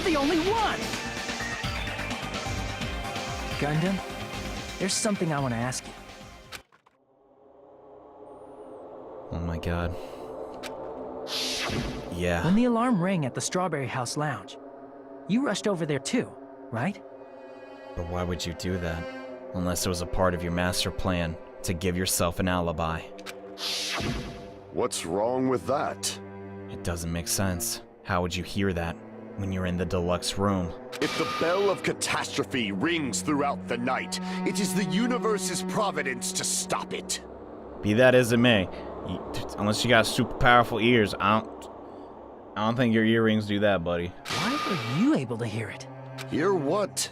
the only one! Gundam, there's something I want to ask you. Oh my god. Yeah. When the alarm rang at the Strawberry House Lounge, you rushed over there too, right? But why would you do that? Unless it was a part of your master plan to give yourself an alibi. What's wrong with that? It doesn't make sense. How would you hear that when you're in the deluxe room? If the bell of catastrophe rings throughout the night, it is the universe's providence to stop it. Be that as it may, unless you got super powerful ears, I don't think your earrings do that, buddy. Why were you able to hear it? Hear what?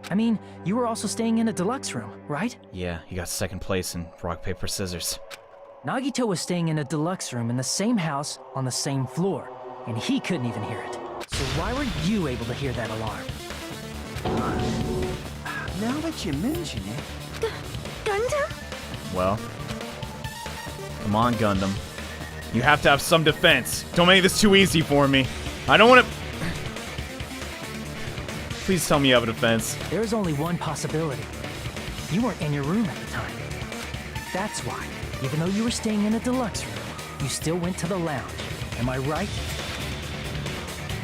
I mean, you were also staying in a deluxe room, right? Yeah, you got second place in rock, paper, scissors. Nagito was staying in a deluxe room in the same house on the same floor, and he couldn't even hear it. So why were you able to hear that alarm? Now that you mention it... Gundam? Well, come on, Gundam. You have to have some defense. Don't make this too easy for me. I don't want to... Please tell me you have a defense. There's only one possibility. You weren't in your room at the time. That's why, even though you were staying in a deluxe room, you still went to the lounge. Am I right?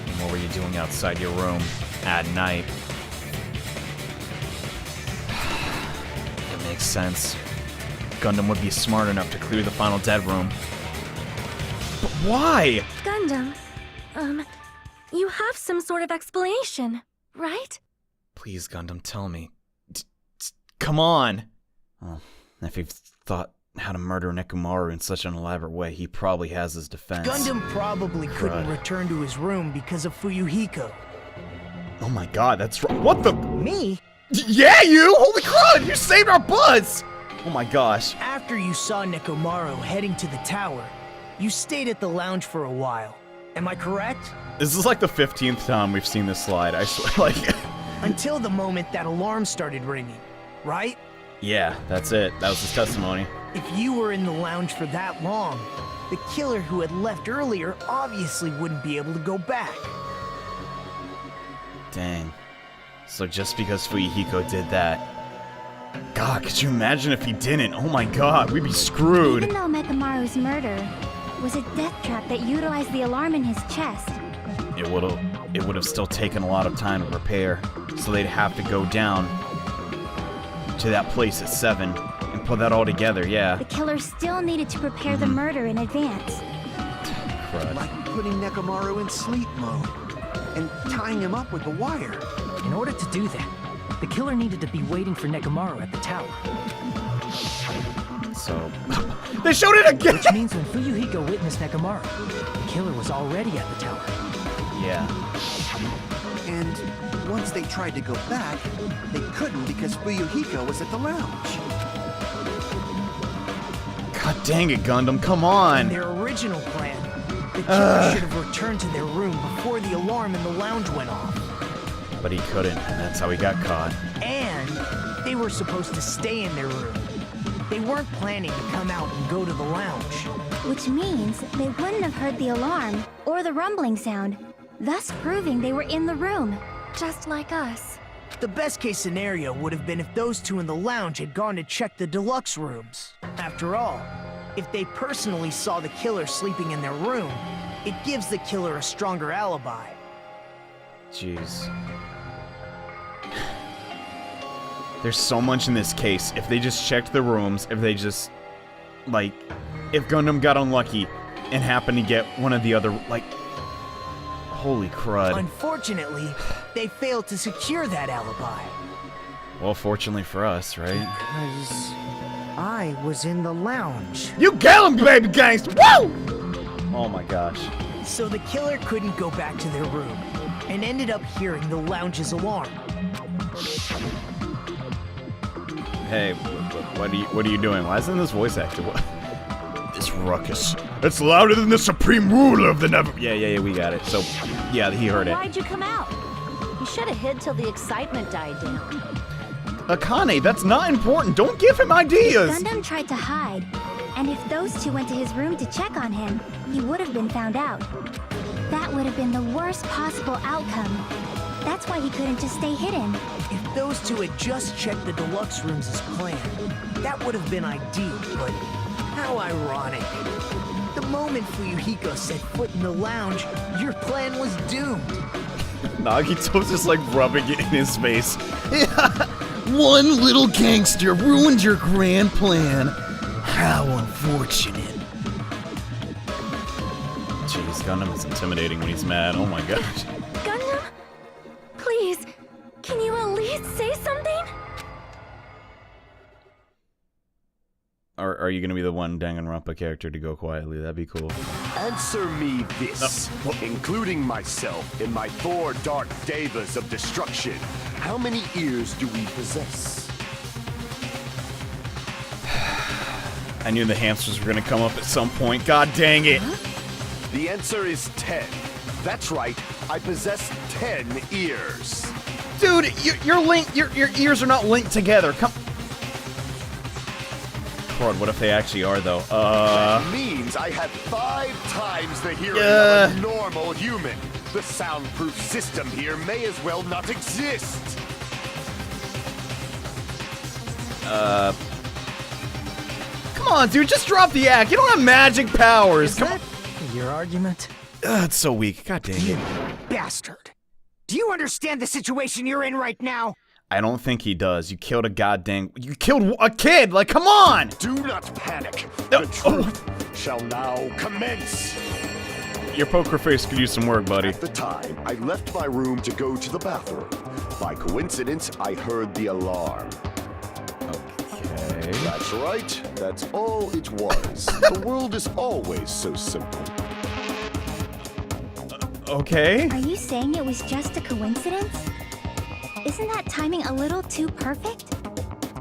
And what were you doing outside your room at night? It makes sense. Gundam would be smart enough to clear the final dead room. But why? Gundam, you have some sort of explanation, right? Please, Gundam, tell me. Come on! Well, if you've thought how to murder Mechamaru in such an elaborate way, he probably has his defense. Gundam probably couldn't Crud. return to his room because of Fuyuhiko. Oh my god, that's right. What the? Me? Yeah, you! Holy crud! You saved our butts! Oh my gosh. After you saw Mechamaru heading to the tower, you stayed at the lounge for a while. Am I correct? This is like the 15th time we've seen this slide, I swear. Like, Until the moment that alarm started ringing, right? yeah, that's it. That was his testimony. If you were in the lounge for that long, the killer who had left earlier obviously wouldn't be able to go back. Dang. So just because Fuyuhiko did that... God, could you imagine if he didn't? Oh my god, we'd be screwed. Even though Mechamaru's murder was a death trap that utilized the alarm in his chest, It would have still taken a lot of time to repair. So they'd have to go down to that place at 7 and put that all together, yeah. the killer still needed to prepare the murder in advance. Crud. Like putting Mechamaru in sleep mode and tying him up with a wire. In order to do that, the killer needed to be waiting for Mechamaru at the tower. So... they showed it again! Which means when Fuyuhiko witnessed Mechamaru, the killer was already at the tower. Yeah. And once they tried to go back, they couldn't because Fuyuhiko was at the lounge. God dang it, Gundam, come on! Their original plan, the killer should have returned to their room before the alarm in the lounge went off. But he couldn't, and that's how he got caught. And they were supposed to stay in their room. They weren't planning to come out and go to the lounge. Which means they wouldn't have heard the alarm or the rumbling sound, thus proving they were in the room, just like us. The best case scenario would have been if those two in the lounge had gone to check the deluxe rooms. After all, if they personally saw the killer sleeping in their room, it gives the killer a stronger alibi. Jeez. There's so much in this case. If they just checked the rooms, if they just, like, if Gundam got unlucky and happened to get one of the other, like, holy crud. Unfortunately, they failed to secure that alibi. Well, fortunately for us, right? Because I was in the lounge. You get him, baby gangster! Woo! Oh my gosh. So the killer couldn't go back to their room, and ended up hearing the lounge's alarm. Hey, what are you doing? Why isn't this voice actor? What? This ruckus. It's louder than the supreme ruler of the never. Yeah, we got it. So, yeah, he heard it. Why'd you come out? You should have hid till the excitement died down. Akane, that's not important. Don't give him ideas. Gundam tried to hide, and if those two went to his room to check on him, he would have been found out. That That would have been the worst possible outcome. That's why he couldn't just stay hidden. If those two had just checked the deluxe rooms as planned, that would have been ideal, but how ironic. The moment Fuyuhiko set foot in the lounge, your plan was doomed. Nagito's just like rubbing it in his face. One little gangster ruined your grand plan. How unfortunate. Jeez, Gundam is intimidating when he's mad. Oh my gosh. Gundam? Please, can you at least say something? Are you gonna be the one Danganronpa character to go quietly? That'd be cool. Answer me this, including myself in my 4 dark devas of destruction. How many ears do we possess? I knew the hamsters were gonna come up at some point. God dang it. The answer is 10. That's right, I possess 10 ears. Dude, your ears are not linked together. Come. Crud, what if they actually are though? That means I have 5 times the hearing of a normal human. The soundproof system here may as well not exist. Come on, dude, just drop the act. You don't have magic powers. Is Come that your argument? on. It's so weak. God dang it. Bastard! Do you understand the situation you're in right now? I don't think he does. You killed You killed a kid! Like, come on! Do not panic. No. The truth shall now commence. Your poker face could use some work, buddy. At the time, I left my room to go to the bathroom. By coincidence, I heard the alarm. Okay. That's right. That's all it was. The world is always so simple. Okay. Are you saying it was just a coincidence? Isn't that timing a little too perfect?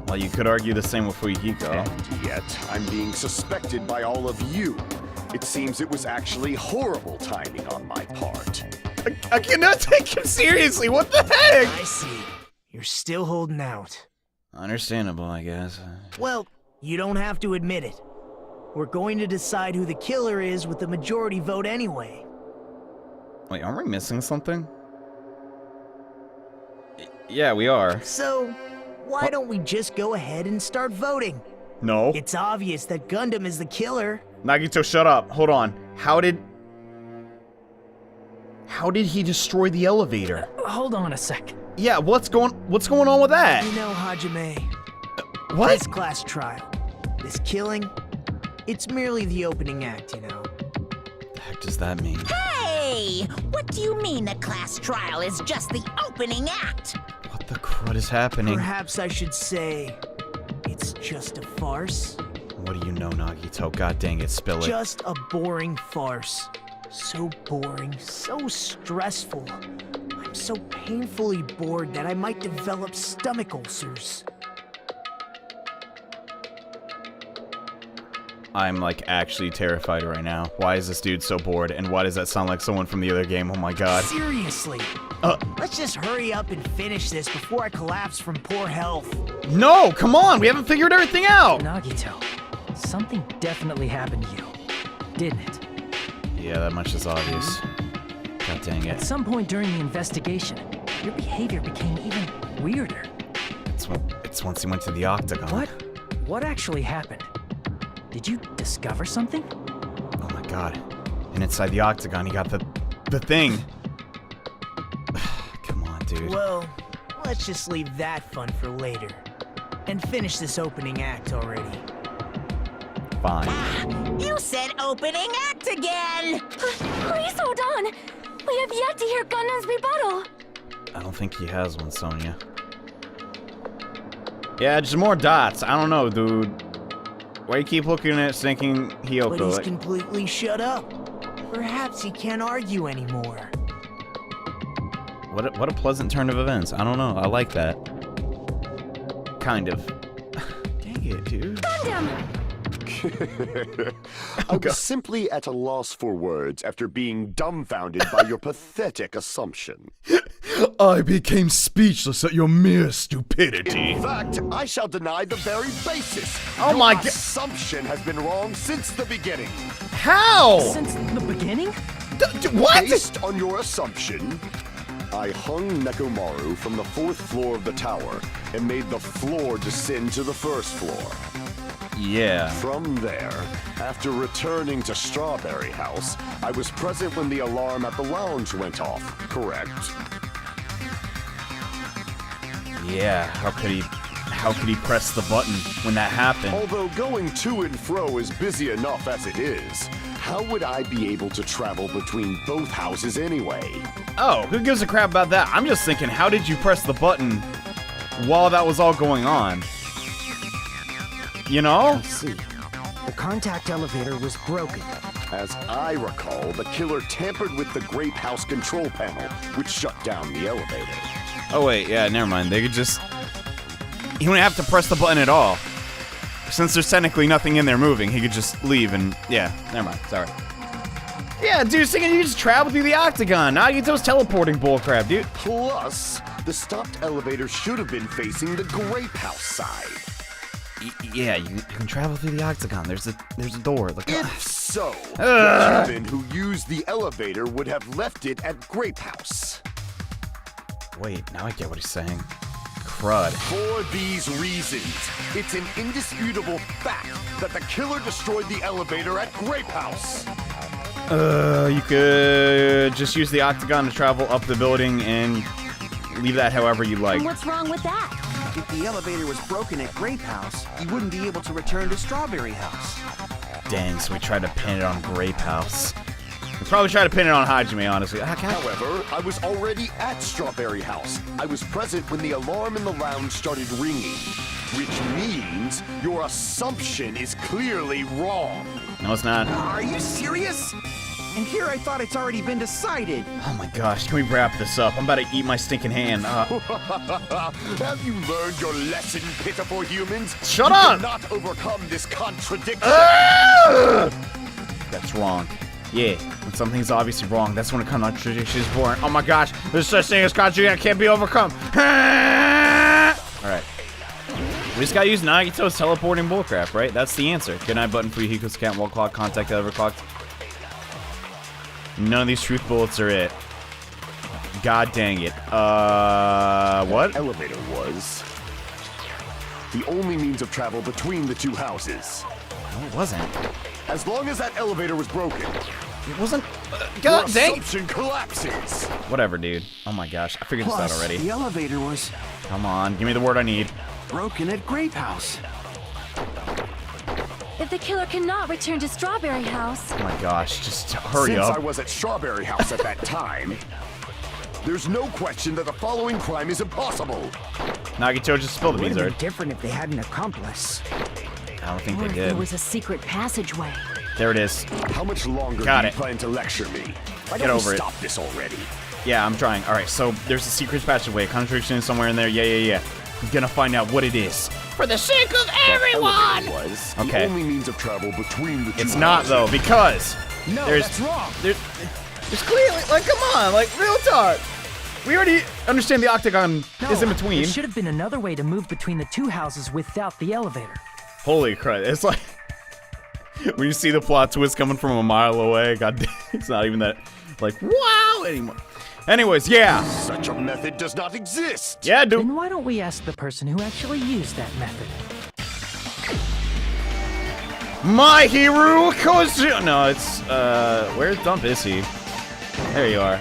Well, you could argue the same with Fuyuhiko. And yet, I'm being suspected by all of you. It seems it was actually horrible timing on my part. I cannot take him seriously. What the heck? I see. You're still holding out. Understandable, I guess. Well, you don't have to admit it. We're going to decide who the killer is with the majority vote anyway. Wait, aren't we missing something? Yeah, we are. So, why don't we just go ahead and start voting? No. It's obvious that Gundam is the killer. Nagito, shut up. Hold on. How did he destroy the elevator? Hold on a sec. Yeah, what's going on with that? You know, Hajime, What? this class trial, this killing, it's merely the opening act, you know. What the heck does that mean? Hey! What do you mean a class trial is just the opening act? What the crud is happening? Perhaps I should say, it's just a farce. What do you know, Nagito? God dang it, spill it. Just a boring farce. So boring, so stressful. I'm so painfully bored that I might develop stomach ulcers. I'm like actually terrified right now. Why is this dude so bored? And why does that sound like someone from the other game? Oh my god. Seriously. Let's just hurry up and finish this before I collapse from poor health. No, come on, we haven't figured everything out. Nagito, something definitely happened to you, didn't it? Yeah, that much is obvious. God dang At it. some point during the investigation, your behavior became even weirder. It's once he went to the octagon. What? What actually happened? Did you discover something? Oh my god. And inside the octagon, he got the thing. Come on, dude. Well, let's just leave that fun for later. And finish this opening act already. Fine. You said opening act again! Please hold on. We have yet to hear Gundam's rebuttal. I don't think he has one, Sonya. Yeah, just more dots. I don't know, dude. Why you keep looking at thinking Hiyoko? But he's Like, completely shut up. Perhaps he can't argue anymore. what a pleasant turn of events. I don't know. I like that. Kind of. Dang it, dude. Gundam! I was simply at a loss for words after being dumbfounded by your pathetic assumption. I became speechless at your mere stupidity. In fact, I shall deny the very basis. Oh Your my God. assumption has been wrong since the beginning. How? Since the beginning? What? Based on your assumption, I hung Mechamaru from the 4th floor of the tower and made the floor descend to the 1st floor. Yeah. From there, after returning to Strawberry House, I was present when the alarm at the lounge went off, correct? Yeah, how could he press the button when that happened? Although going to and fro is busy enough as it is, how would I be able to travel between both houses anyway? Oh, who gives a crap about that? I'm just thinking, how did you press the button while that was all going on? You know? I see. The contact elevator was broken. As I recall, the killer tampered with the Grape House control panel, which shut down the elevator. Oh wait, yeah, never mind. They could just... He wouldn't have to press the button at all. Since there's technically nothing in there moving, he could just leave and... Yeah, never mind. Sorry. Yeah, dude, thinking you just travel through the octagon. Nagito's teleporting bullcrap, dude. Plus, the stopped elevator should have been facing the Grape House side. Yeah, you can travel through the octagon. There's a door. Look. If so, the human who used the elevator would have left it at Grape House. Wait, now I get what he's saying. Crud. For these reasons, it's an indisputable fact that the killer destroyed the elevator at Grape House. You could just use the octagon to travel up the building and leave that however you like. And what's wrong with that? If the elevator was broken at Grape House, you wouldn't be able to return to Strawberry House. Dang, so we tried to pin it on Grape House. We probably tried to pin it on Hajime, honestly. However, I was already at Strawberry House. I was present when the alarm in the lounge started ringing, which means your assumption is clearly wrong. No, it's not. Are you serious? And here I thought it's already been decided. Oh my gosh, can we wrap this up? I'm about to eat my stinking hand. Have you learned your lesson, pitiful humans? Shut you up! cannot overcome this contradiction. That's wrong. Yeah, when something's obviously wrong, that's when a contradiction is born. Oh my gosh, there's such thing as contradiction that can't be overcome. Alright. We just gotta use Nagito's teleporting bullcrap, right? That's the answer. Good night button for Yuhiko's account, wall clock, contact overclocked. None of these truth bullets are it. God dang it. What? The elevator was the only means of travel between the two houses. No, it wasn't. As long as that elevator was broken, It wasn't. your God dang. assumption collapses. Whatever, dude. Oh my gosh, I figured this out Plus, already. the elevator was Come on, give me the word I need. broken at Grape House. If the killer cannot return to Strawberry House, Oh my gosh, just hurry Since I up. was at Strawberry House at that time, there's no question that the following crime is impossible. Nagito just spilled the It would beans, have right? been different if they had an accomplice. I don't think or they if did. there was a secret passageway. There it is. How much longer Got do you it. plan to lecture me? Why Get don't over we it. stop this already? Yeah, I'm trying. Alright, so there's a secret passageway, a contradiction somewhere in there. Yeah. I'm gonna find out what it is. For the sake of everyone! Elevator was Okay. the only means of travel between the two It's not houses. though, because No, there's that's wrong. there's clearly, like, come on, like, real talk. We already understand the octagon is in between. There should have been another way to move between the two houses without the elevator. Holy crap! It's like when you see the plot twist coming from a mile away. God damn, it's not even that like wow anymore. Anyways, yeah, Such a method does not exist. yeah, dude. Then why don't we ask the person who actually used that method? My hero Kozu. No, it's where dump is he? There you are.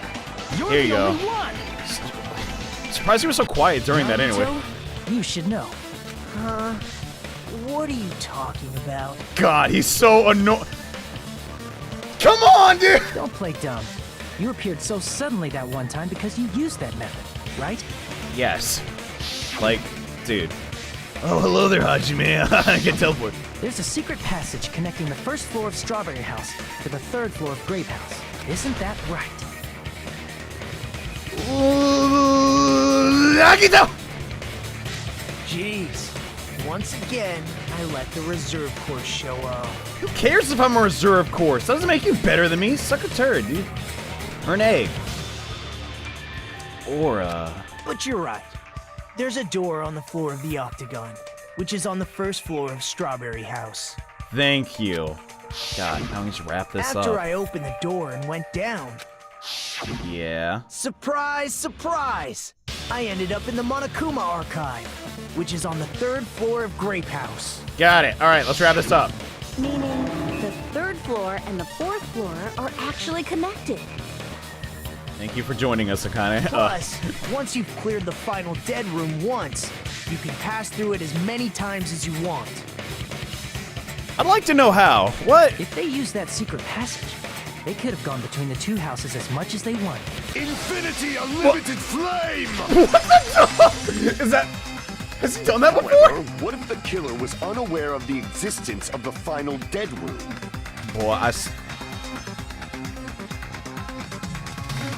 You're Here you the go. only one. Surprised you were so quiet during that anyway. Nagito, you should know. What are you talking about? God, he's so annoying. Come on, dude. Don't play dumb. You appeared so suddenly that one time because you used that method, right? Yes. Like, dude. Oh, hello there, Hajime. I can teleport. There's a secret passage connecting the first floor of Strawberry House to the third floor of Grape House. Isn't that right? Nagito! Jeez. Once again, I let the reserve course show up. Who cares if I'm a reserve course? That doesn't make you better than me. Suck a turd, dude. Or an egg. Or But you're right. There's a door on the floor of the octagon, which is on the first floor of Strawberry House. Thank you. God, now we just wrap this After up. I opened the door and went down, Yeah. surprise, surprise! I ended up in the Monokuma archive, which is on the 3rd floor of Grape House. Got it. All right, let's wrap this up. Meaning the 3rd floor and the 4th floor are actually connected. Thank you for joining us, Akane. Plus, once you've cleared the final dead room once, you can pass through it as many times as you want. I'd like to know how. What? If they used that secret passage, they could have gone between the two houses as much as they wanted. Infinity Unlimited Flame! Is that... Has he done that before? However, what if the killer was unaware of the existence of the final dead room? Boy,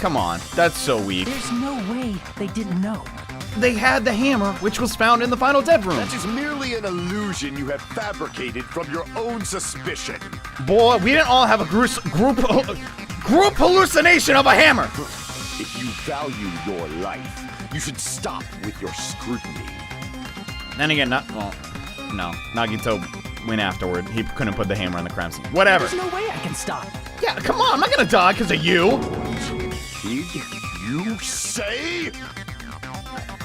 Come on, that's so weak. There's no way they didn't know. They had the hammer, which was found in the final dead room. That is merely an illusion you have fabricated from your own suspicion. Boy, we didn't all have a group hallucination of a hammer. If you value your life, you should stop with your scrutiny. Then again, no, Nagito went afterward. He couldn't put the hammer in the crime scene. Whatever. There's no way I can stop. Yeah, come on, I'm not gonna die because of you. Kid, you say?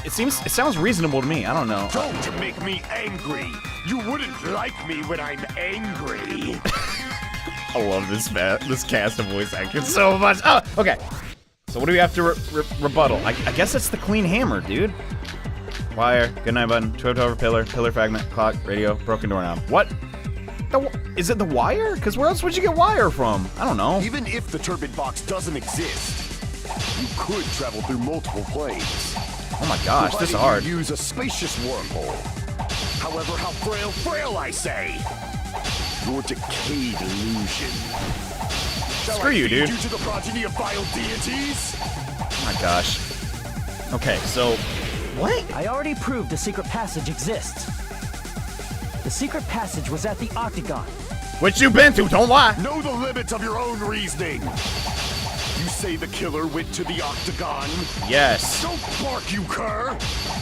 It sounds reasonable to me. I don't know. Don't make me angry. You wouldn't like me when I'm angry. I love this cast of voice actors so much. Oh, okay. So what do we have to rebuttal? I guess it's the clean hammer, dude. Wire, goodnight button, tripped over pillar, pillar fragment, clock, radio, broken doorknob. What? Is it the wire? Because where else would you get wire from? I don't know. Even if the turbid box doesn't exist, you could travel through multiple planes. Oh my gosh, this is hard. Provided you use a spacious wormhole. However, how frail I say. Your decayed illusion. Screw you, dude. You to the progeny of vile deities? Oh my gosh. Okay, so what? I already proved the secret passage exists. The secret passage was at the Octagon. Which you've been to, don't lie. Know the limits of your own reasoning. You say the killer went to the Octagon? Yes. Don't bark, you cur!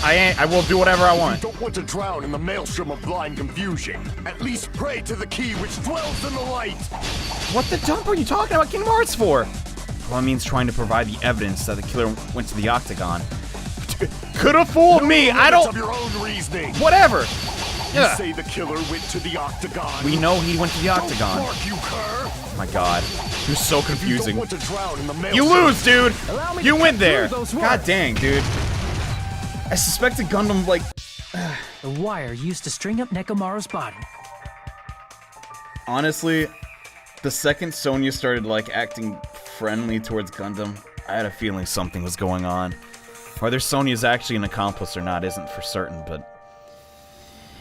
I will do whatever I want. You don't want to drown in the maelstrom of blind confusion. At least pray to the key which dwells in the light. What the dump are you talking about Kingdom Hearts for? Well, it means trying to provide the evidence that the killer went to the Octagon. Could have fooled me. I don't. Of your own reasoning. Whatever. You say the killer went to the Octagon. We know he went to the Octagon. Don't bark, you cur! Oh my god. You're so confusing. You don't want to drown in the maelstrom. You lose, dude! You went through there! those God words. dang, dude. I suspected Gundam, like... The wire used to string up Nekamaru's body. Honestly, the second Sonya started, like, acting friendly towards Gundam, I had a feeling something was going on. Whether Sonya's actually an accomplice or not isn't for certain, but...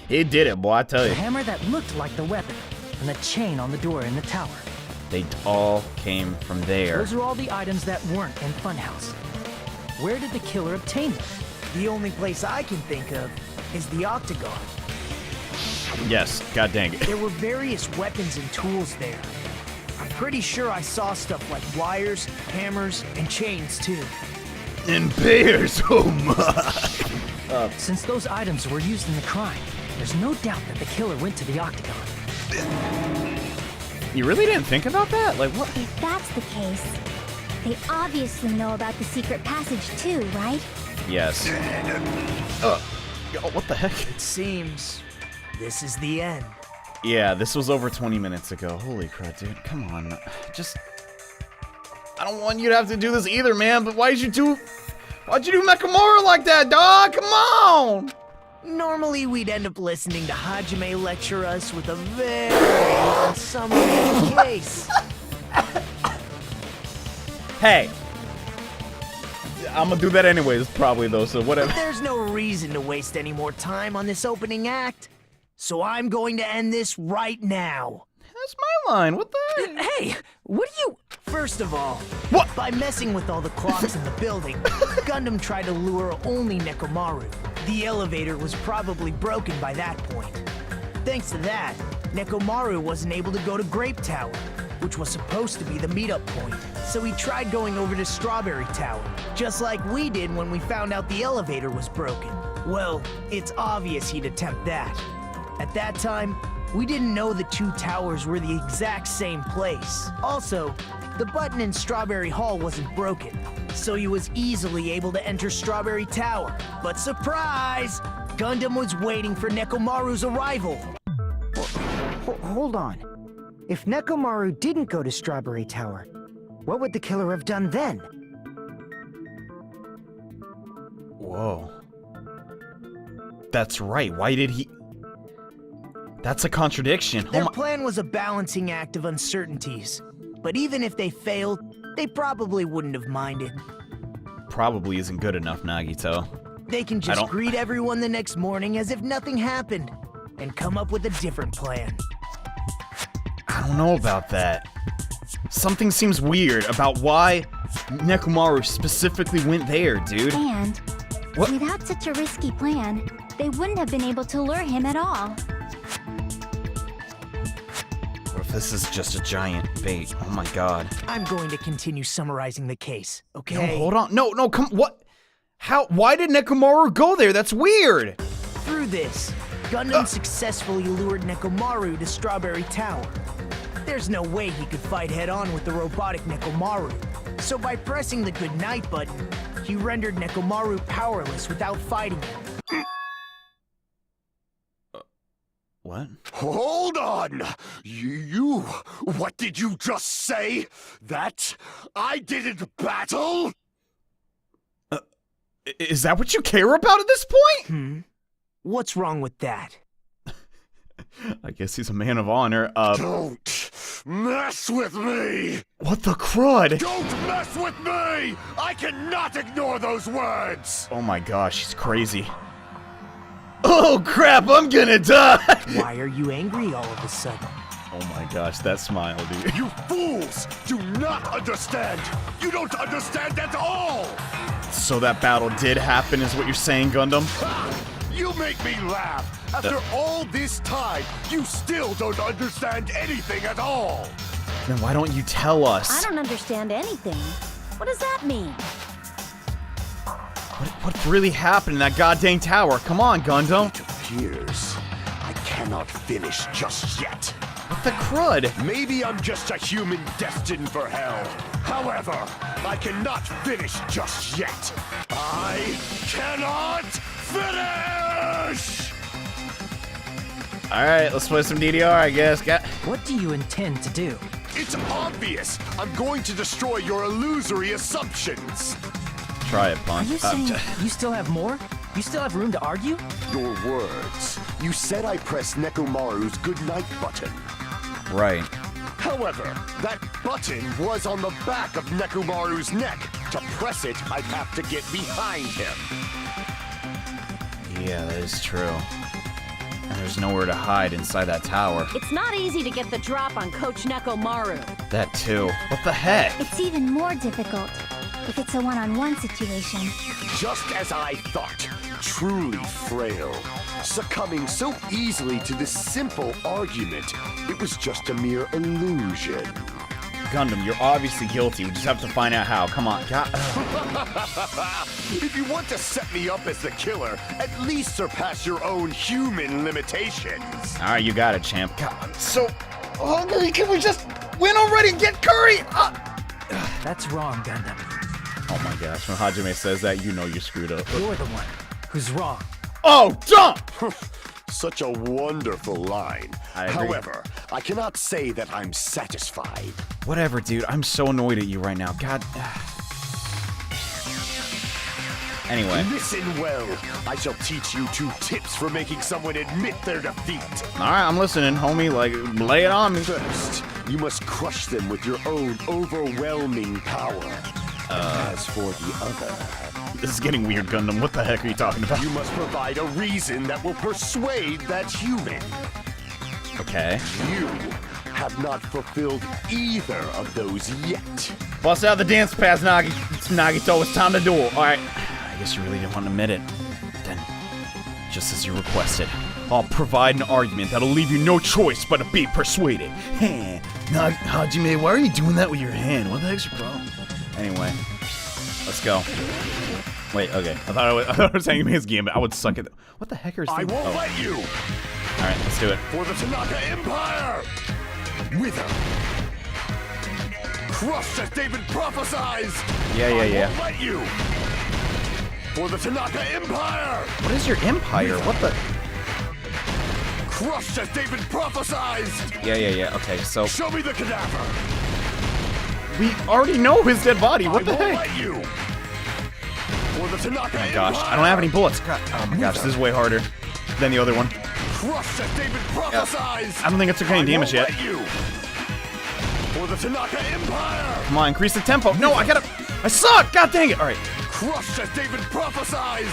He did it, boy, I tell The you. hammer that looked like the weapon, and the chain on the door in the tower. They all came from there. Those are all the items that weren't in Funhouse. Where did the killer obtain them? The only place I can think of is the Octagon. Yes, god dang it. There were various weapons and tools there. I'm pretty sure I saw stuff like wires, hammers, and chains too. And bears, oh my! Since those items were used in the crime, there's no doubt that the killer went to the Octagon. You really didn't think about that? Like, what? If that's the case, they obviously know about the secret passage too, right? Yes. What the heck? It seems this is the end. Yeah, this was over 20 minutes ago. Holy crap, dude. Come on. Just... I don't want you to have to do this either, man, but why'd you do Mechamaru like that, dog? Come on! Normally, we'd end up listening to Hajime lecture us with a very long summary of the case. Hey! I'm gonna do that anyways, probably, though, so whatever. But there's no reason to waste any more time on this opening act, so I'm going to end this right now. That's my line, what the heck? Hey, what are you... First of all, What? by messing with all the clocks in the building, Gundam tried to lure only Mechamaru. The elevator was probably broken by that point. Thanks to that, Mechamaru wasn't able to go to Grape Tower, which was supposed to be the meetup point. So he tried going over to Strawberry Tower, just like we did when we found out the elevator was broken. Well, it's obvious he'd attempt that. At that time, We didn't know the two towers were the exact same place. Also, the button in Strawberry Hall wasn't broken, so he was easily able to enter Strawberry Tower. But surprise! Gundam was waiting for Mechamaru's arrival. Hold on. If Mechamaru didn't go to Strawberry Tower, what would the killer have done then? Whoa. That's right. Why did he... That's a contradiction. Their plan was a balancing act of uncertainties. But even if they failed, they probably wouldn't have minded. Probably isn't good enough, Nagito. They can just greet everyone the next morning as if nothing happened, and come up with a different plan. I don't know about that. Something seems weird about why Mechamaru specifically went there, dude. And what? Without such a risky plan, they wouldn't have been able to lure him at all. What if this is just a giant bait? Oh my god. I'm going to continue summarizing the case, okay? No, hold on. No, come. What? How? Why did Mechamaru go there? That's weird. Through this, Gundam successfully lured Mechamaru to Strawberry Tower. There's no way he could fight head-on with the robotic Mechamaru. So by pressing the goodnight button, he rendered Mechamaru powerless without fighting him. What? Hold on! You... What did you just say? That I didn't battle? Is that what you care about at this point? What's wrong with that? I guess he's a man of honor. Don't mess with me! What the crud? Don't mess with me! I cannot ignore those words! Oh my gosh, he's crazy. Oh crap, I'm gonna die! Why are you angry all of a sudden? Oh my gosh, that smile, dude. You fools do not understand! You don't understand at all! So that battle did happen is what you're saying, Gundam? Ha! You make me laugh! After all this time, you still don't understand anything at all! Then why don't you tell us? I don't understand anything. What does that mean? What really happened in that goddamn tower? Come on, Gundam. It appears I cannot finish just yet. What the crud? Maybe I'm just a human destined for hell. However, I cannot finish just yet. I cannot finish! Alright, let's play some DDR, I guess. What do you intend to do? It's obvious! I'm going to destroy your illusory assumptions! Try it, Are Punk. you saying you still have more? You still have room to argue? Your words. You said I pressed Nekomaru's goodnight button. Right. However, that button was on the back of Nekomaru's neck. To press it, I'd have to get behind him. Yeah, that is true. And there's nowhere to hide inside that tower. It's not easy to get the drop on Coach Nekomaru. That too. What the heck? It's even more difficult if it's a one-on-one situation. Just as I thought. Truly frail. Succumbing so easily to this simple argument. It was just a mere illusion. Gundam, you're obviously guilty. We just have to find out how. Come on. God. If you want to set me up as the killer, at least surpass your own human limitations. Alright, you got it, champ. God, I'm so hungry. Can we just win already and get curry? That's wrong, Gundam. Oh my gosh, when Hajime says that, you know you're screwed up. You're the one who's wrong. Oh, dump! Such a wonderful line. I agree. However, I cannot say that I'm satisfied. Whatever, dude. I'm so annoyed at you right now. God. Anyway. Listen well. I shall teach you 2 tips for making someone admit their defeat. Alright, I'm listening, homie. Like, lay it on me. First, you must crush them with your own overwhelming power. As for the other, This is getting weird, Gundam. What the heck are you talking about? you must provide a reason that will persuade that human. Okay. You have not fulfilled either of those yet. Bust out the dance pass, Nagito. It's time to duel. Alright. I guess you really didn't want to admit it. Then, just as you requested, I'll provide an argument that'll leave you no choice but to be persuaded. Hajime, why are you doing that with your hand? What the heck's your problem? Anyway, let's go. Wait, okay. I thought I was hanging his game, but I would suck at. What the heck are I won't let you. Alright, let's do it. For the Tanaka Empire! Wither! Crushed as David prophesies! Yeah. I won't let you! For the Tanaka Empire! What is your empire? What the? Crushed as David prophesies! Yeah. Okay, so Show me the cadaver! we already know his dead body. What the I won't heck? let you! For the Tanaka Oh my gosh, Empire! I don't have any bullets. God, oh my gosh, this is way harder than the other one. Crushed as David prophesies! I don't think I took any damage yet. Let you. For the Tanaka Empire! Come on, increase the tempo. No, I suck! God dang it! Alright. Crushed as David prophesies!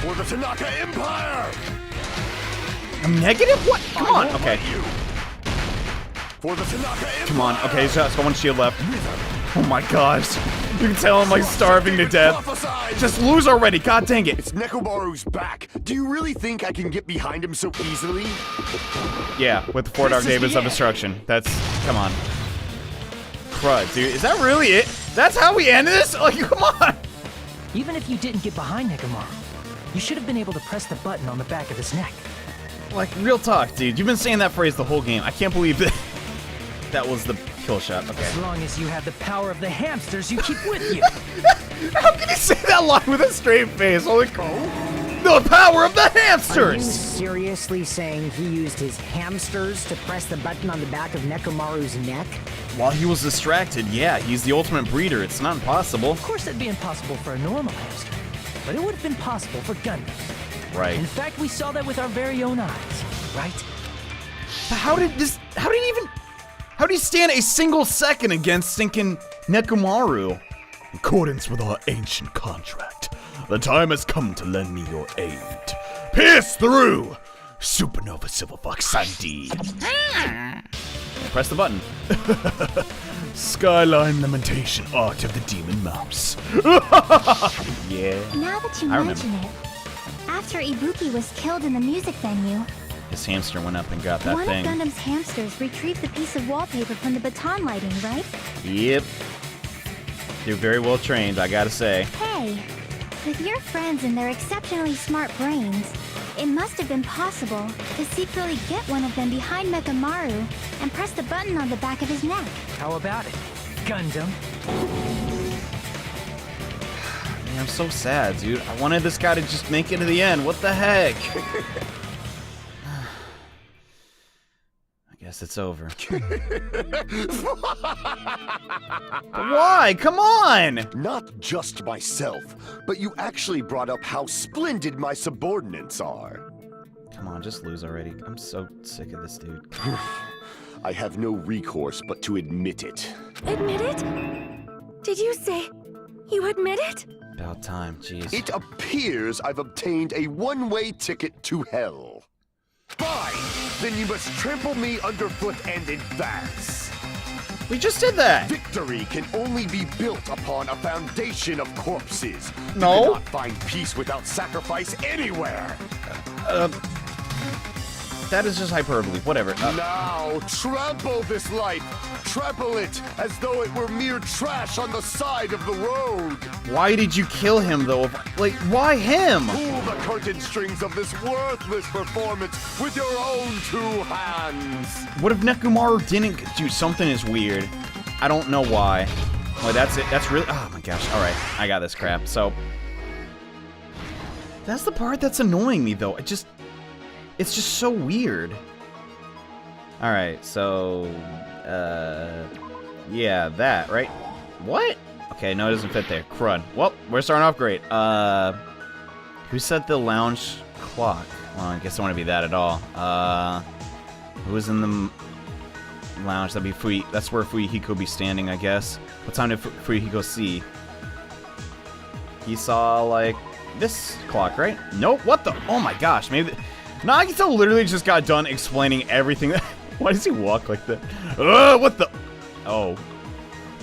For the Tanaka Empire! I'm negative? What? Come I on, won't okay. let you. For the Tanaka Empire! Come on, okay, he's just got one shield left. Oh my gosh. You can tell I'm like starving to death. Just lose already, god dang it. It's Nekomaru's back. Do you really think I can get behind him so easily? Yeah, with the 4 Dark Davids of Destruction. That's, come on. Crud, dude, is that really it? That's how we end this? Like, come on. Even if you didn't get behind Mechamaru, you should have been able to press the button on the back of his neck. Like, real talk, dude. You've been saying that phrase the whole game. I can't believe that that was the kill shot. Okay. As long as you have the power of the hamsters you keep with you. How can you say that line with a straight face? Holy cow. The power of the Are you hamsters! seriously saying he used his hamsters to press the button on the back of Nekomaru's neck? While he was distracted, yeah, he's the ultimate breeder. It's not impossible. Of course, it'd be impossible for a normal hamster, but it would have been possible for Gundams. Right. In fact, we saw that with our very own eyes, right? But how did he stand a single second against stinking Nekomaru? In accordance with our ancient contract, the time has come to lend me your aid. Pierce through! Supernova Silverfox Sandy. Press the button. Skyline Lamentation Art of the Demon Mouse. Yeah. Now that you I mention it, after Ibuki was killed in the music venue, His hamster went up and got that one thing. of Gundam's hamsters retrieved the piece of wallpaper from the baton lighting, right? Yep. You're very well trained, I gotta say. Hey, with your friends and their exceptionally smart brains, it must have been possible to secretly get one of them behind Mechamaru and press the button on the back of his neck. How about it, Gundam? Man, I'm so sad, dude. I wanted this guy to just make it to the end. What the heck? I guess it's over. Why? Come on! Not just myself, but you actually brought up how splendid my subordinates are. Come on, just lose already. I'm so sick of this dude. I have no recourse but to admit it. Admit it? Did you say you admit it? About time, jeez. It appears I've obtained a one-way ticket to hell. Fine! Then you must trample me underfoot and advance. We just did that! Victory can only be built upon a foundation of corpses. No. You cannot find peace without sacrifice anywhere. That is just hyperbole. Whatever. Now, trample this life. Trample it as though it were mere trash on the side of the road. Why did you kill him, though? Like, why him? Pull the curtain strings of this worthless performance with your own 2 hands. What if Nekomaru didn't? Dude, something is weird. I don't know why. Wait, that's it. That's really. Oh my gosh. All right, I got this crap. So that's the part that's annoying me, though. It's just so weird. All right, so yeah, that right. What? Okay, no, it doesn't fit there. Crud. Well, we're starting off great. Who set the lounge clock? Well, I guess I don't want to be that at all. Who was in the lounge? That'd be Fui. That's where Fuyuhiko be standing, I guess. What time did Fuyuhiko see? He saw, like, this clock, right? Nope, what the? Oh my gosh, maybe... Nagito literally just got done explaining everything. Why does he walk like that? What the? Oh.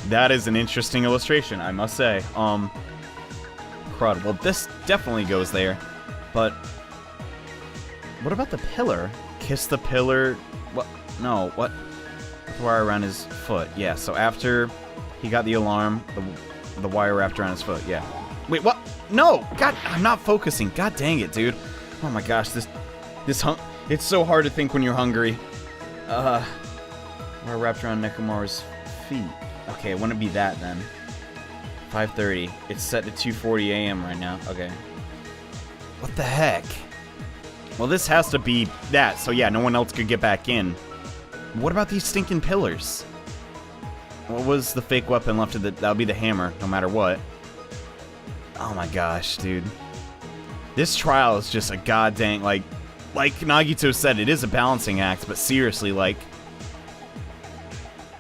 That is an interesting illustration, I must say. Crud. Well, this definitely goes there. But... what about the pillar? Kiss the pillar... What? No, what? The wire around his foot. Yeah, so after he got the alarm, the wire wrapped around his foot, yeah. Wait, what? No! God, I'm not focusing. God dang it, dude. Oh my gosh, It's so hard to think when you're hungry. We're wrapped around Nekomaru's feet. Okay, it wouldn't be that then. 5:30. It's set to 2:40 a.m. right now. Okay. What the heck? Well, this has to be that, so yeah, no one else could get back in. What about these stinking pillars? What was the fake weapon left of the... That would be the hammer, no matter what. Oh my gosh, dude. This trial is just a goddamn, like Nagito said, it is a balancing act, but seriously, like...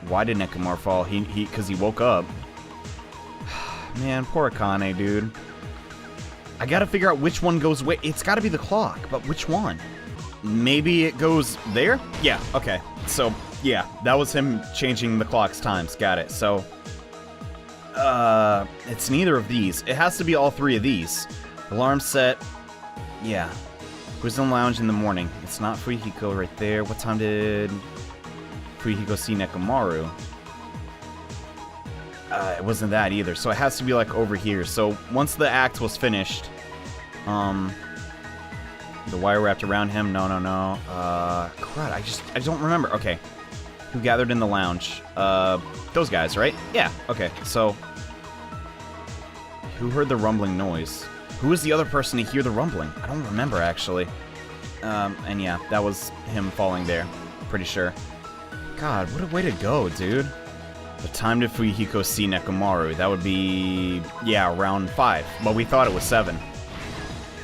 Why did Nekomaru fall? Because he woke up. Man, poor Akane, dude. I gotta figure out which one goes where. It's gotta be the clock, but which one? Maybe it goes there? Yeah, okay. So, yeah, that was him changing the clock's times. Got it. So, it's neither of these. It has to be all three of these. Alarm set. Yeah. Who's in the lounge in the morning? It's not Fuyuhiko right there. What time did Fuyuhiko see Nekomaru? It wasn't that either. So it has to be like over here. So once the act was finished, the wire wrapped around him. No. Crud. I don't remember. Okay. Who gathered in the lounge? Those guys, right? Yeah. Okay. So who heard the rumbling noise? Who was the other person to hear the rumbling? I don't remember actually. And yeah, that was him falling there. Pretty sure. God, what a way to go, dude. The time did Fuyuhiko see Nekomaru? That would be, yeah, around 5. But we thought it was 7.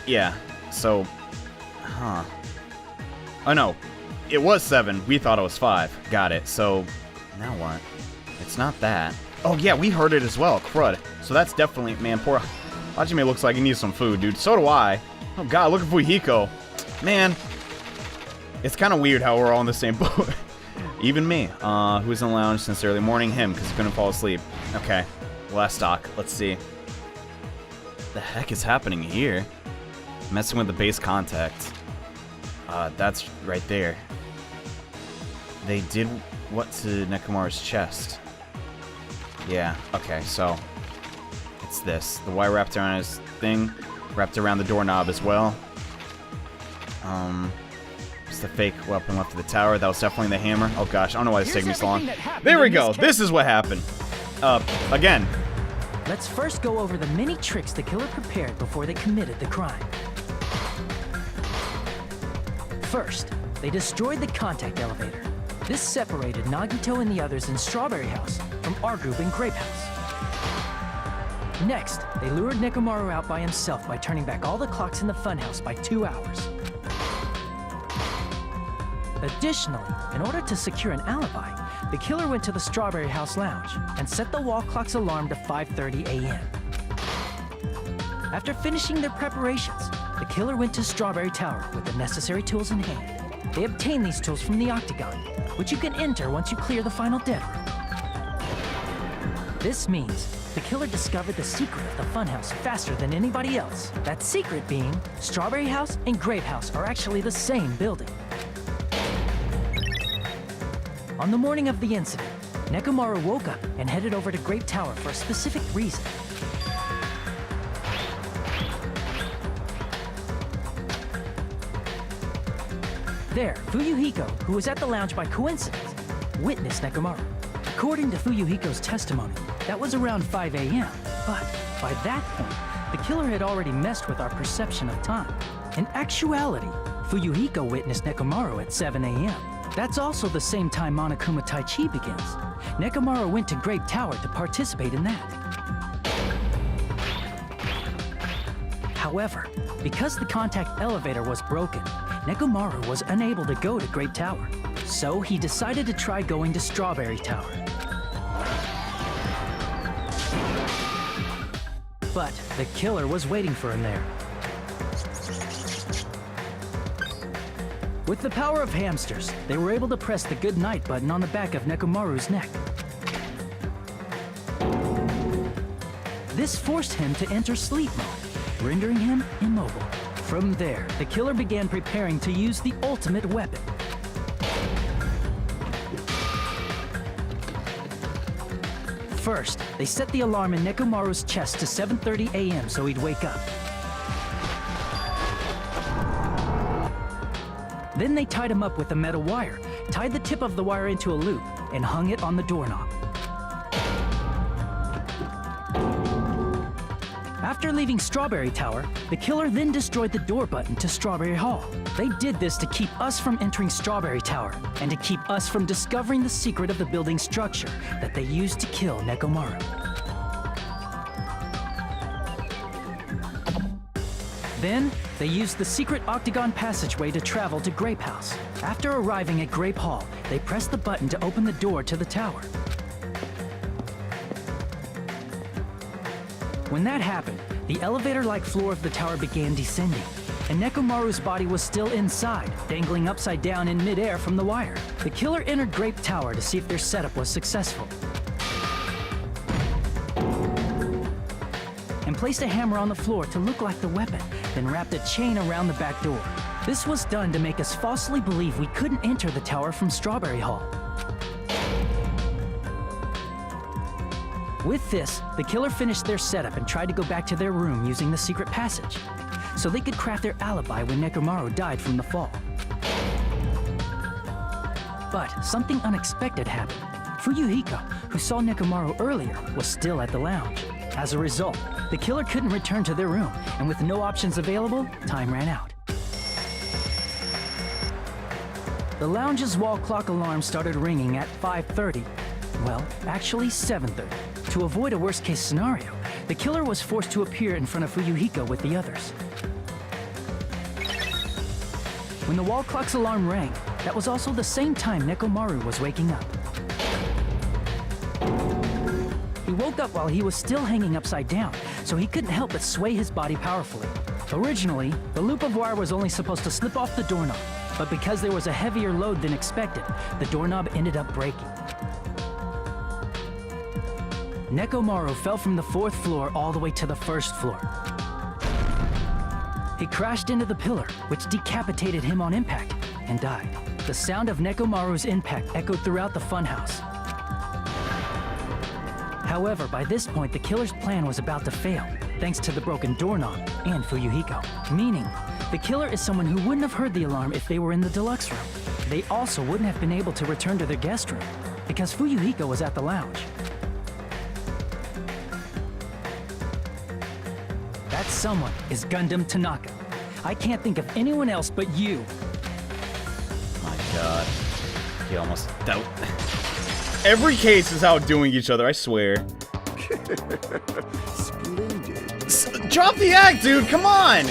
Yeah, so, huh. Oh no, it was 7. We thought it was 5. Got it. So, now what? It's not that. Oh yeah, we heard it as well. Crud. So that's definitely, man, poor Hajime looks like he needs some food, dude. So do I. Oh god, look at Fuyuhiko. Man, it's kind of weird how we're all in the same boat. Even me, who's in the lounge since early morning? Him, because he couldn't fall asleep. Okay, last stock. Let's see. The heck is happening here? Messing with the base contact. That's right there. They did what to Nekomaru's chest? Yeah, okay, so it's this. The wire wrapped around his thing, wrapped around the doorknob as well. It's the fake weapon left of the tower. That was definitely the hammer. Oh gosh, I don't know why it's taking me so long. There we go. This is what happened. Again. Let's first go over the many tricks the killer prepared before they committed the crime. First, they destroyed the contact elevator. This separated Nagito and the others in Strawberry House from our group in Grape House. Next, they lured Nekomaru out by himself by turning back all the clocks in the funhouse by 2 hours. Additionally, in order to secure an alibi, the killer went to the Strawberry House lounge and set the wall clock's alarm to 5:30 a.m. After finishing their preparations, the killer went to Strawberry Tower with the necessary tools in hand. They obtained these tools from the octagon, which you can enter once you clear the final dead room. This means the killer discovered the secret of the funhouse faster than anybody else. That secret being, Strawberry House and Grape House are actually the same building. On the morning of the incident, Nekomaru woke up and headed over to Grape Tower for a specific reason. There, Fuyuhiko, who was at the lounge by coincidence, witnessed Nekomaru. According to Fuyuhiko's testimony, that was around 5 a.m., but by that point, the killer had already messed with our perception of time. In actuality, Fuyuhiko witnessed Nekomaru at 7 a.m. That's also the same time Monokuma Tai Chi begins. Nekomaru went to Grape Tower to participate in that. However, because the contact elevator was broken, Nekomaru was unable to go to Grape Tower. So he decided to try going to Strawberry Tower. But the killer was waiting for him there. With the power of hamsters, they were able to press the good night button on the back of Nekomaru's neck. This forced him to enter sleep mode, rendering him immobile. From there, the killer began preparing to use the ultimate weapon. First, they set the alarm in Nekomaru's chest to 7:30 a.m. so he'd wake up. Then they tied him up with a metal wire, tied the tip of the wire into a loop, and hung it on the doorknob. After leaving Strawberry Tower, the killer then destroyed the door button to Strawberry Hall. They did this to keep us from entering Strawberry Tower, and to keep us from discovering the secret of the building's structure that they used to kill Nekomaru. Then, they used the secret octagon passageway to travel to Grape House. After arriving at Grape Hall, they pressed the button to open the door to the tower. When that happened, the elevator-like floor of the tower began descending, and Nekomaru's body was still inside, dangling upside down in midair from the wire. The killer entered Grape Tower to see if their setup was successful, and placed a hammer on the floor to look like the weapon, then wrapped a chain around the back door. This was done to make us falsely believe we couldn't enter the tower from Strawberry Hall. With this, the killer finished their setup and tried to go back to their room using the secret passage, so they could craft their alibi when Nekomaru died from the fall. But something unexpected happened. Fuyuhiko, who saw Nekomaru earlier, was still at the lounge. As a result, the killer couldn't return to their room, and with no options available, time ran out. The lounge's wall clock alarm started ringing at 5:30. Well, actually 7:30. To avoid a worst-case scenario, the killer was forced to appear in front of Fuyuhiko with the others. When the wall clock's alarm rang, that was also the same time Nekomaru was waking up. He woke up while he was still hanging upside down, so he couldn't help but sway his body powerfully. Originally, the loop of wire was only supposed to slip off the doorknob, but because there was a heavier load than expected, the doorknob ended up breaking. Nekomaru fell from the 4th floor all the way to the 1st floor. He crashed into the pillar, which decapitated him on impact, and died. The sound of Nekomaru's impact echoed throughout the funhouse. However, by this point, the killer's plan was about to fail, thanks to the broken doorknob and Fuyuhiko. Meaning, the killer is someone who wouldn't have heard the alarm if they were in the deluxe room. They also wouldn't have been able to return to their guest room, because Fuyuhiko was at the lounge. That someone is Gundam Tanaka. I can't think of anyone else but you. My God. He almost... Every case is outdoing each other, I swear. Splendid. Drop the act, dude, come on!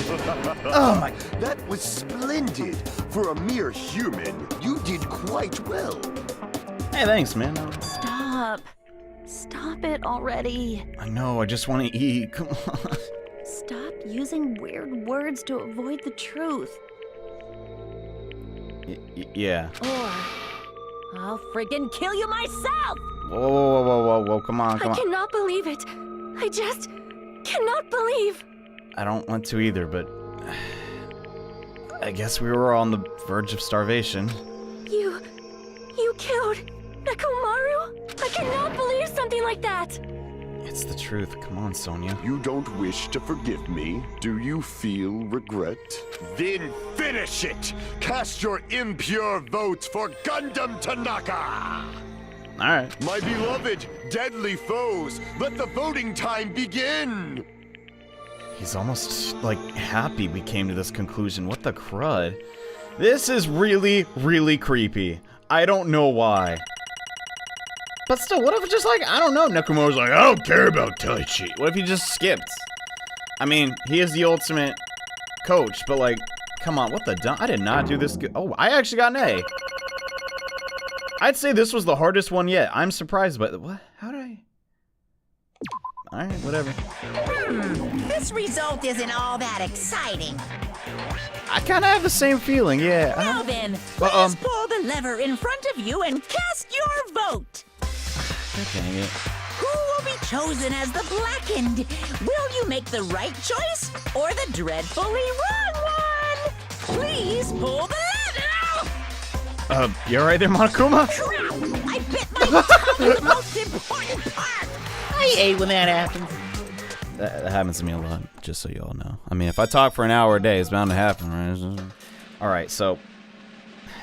Oh my... That was splendid. For a mere human, you did quite well. Hey, thanks, man. Stop. Stop it already. I know, I just want to eat, come on. Stop using weird words to avoid the truth. Yeah. Or I'll friggin' kill you myself! Whoa, come on. I cannot believe it. I just cannot believe. I don't want to either, but I guess we were on the verge of starvation. You killed Mechamaru? I cannot believe something like that. It's the truth. Come on, Sonia. You don't wish to forgive me? Do you feel regret? Then finish it! Cast your impure votes for Gundam Tanaka! Alright. My beloved, deadly foes, let the voting time begin! He's almost, like, happy we came to this conclusion. What the crud? This is really, really creepy. I don't know why. But still, what if it's just like, I don't know, Nekomaru's like, I don't care about Tai Chi. What if he just skipped? I mean, he is the ultimate coach, but like, come on, what the dumb? I did not do this good. Oh, I actually got an A. I'd say this was the hardest one yet. I'm surprised by what? How did I? Alright, whatever. This result isn't all that exciting. I kind of have the same feeling, yeah. Now then, please pull the lever in front of you and cast your vote. Dang it. Who will be chosen as the blackened? Will you make the right choice or the dreadfully wrong one? Please pull the lever! You alright there, Monokuma? Crap! I bit my tongue at the most important part! I hate when that happens. That happens to me a lot, just so you all know. I mean, if I talk for an hour a day, it's bound to happen, right? Alright, so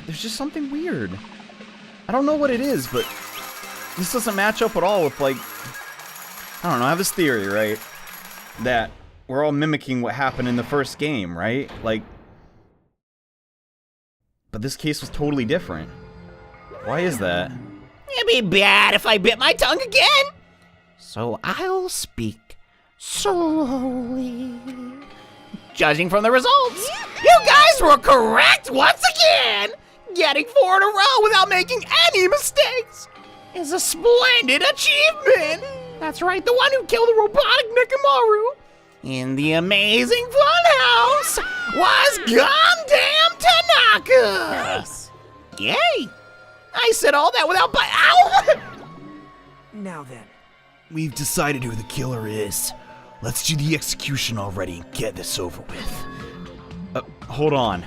there's just something weird. I don't know what it is, but this doesn't match up at all with, like, I don't know, I have this theory, right? That we're all mimicking what happened in the first game, right? Like, but this case was totally different. Why is that? It'd be bad if I bit my tongue again. So I'll speak slowly. Judging from the results, you guys were correct once again. Getting 4 in a row without making any mistakes is a splendid achievement. That's right, the one who killed the robotic Mechamaru in the amazing funhouse was Gundam Tanaka. Nice. Yay! I said all that without ow! Now then. We've decided who the killer is. Let's do the execution already and get this over with. Hold on.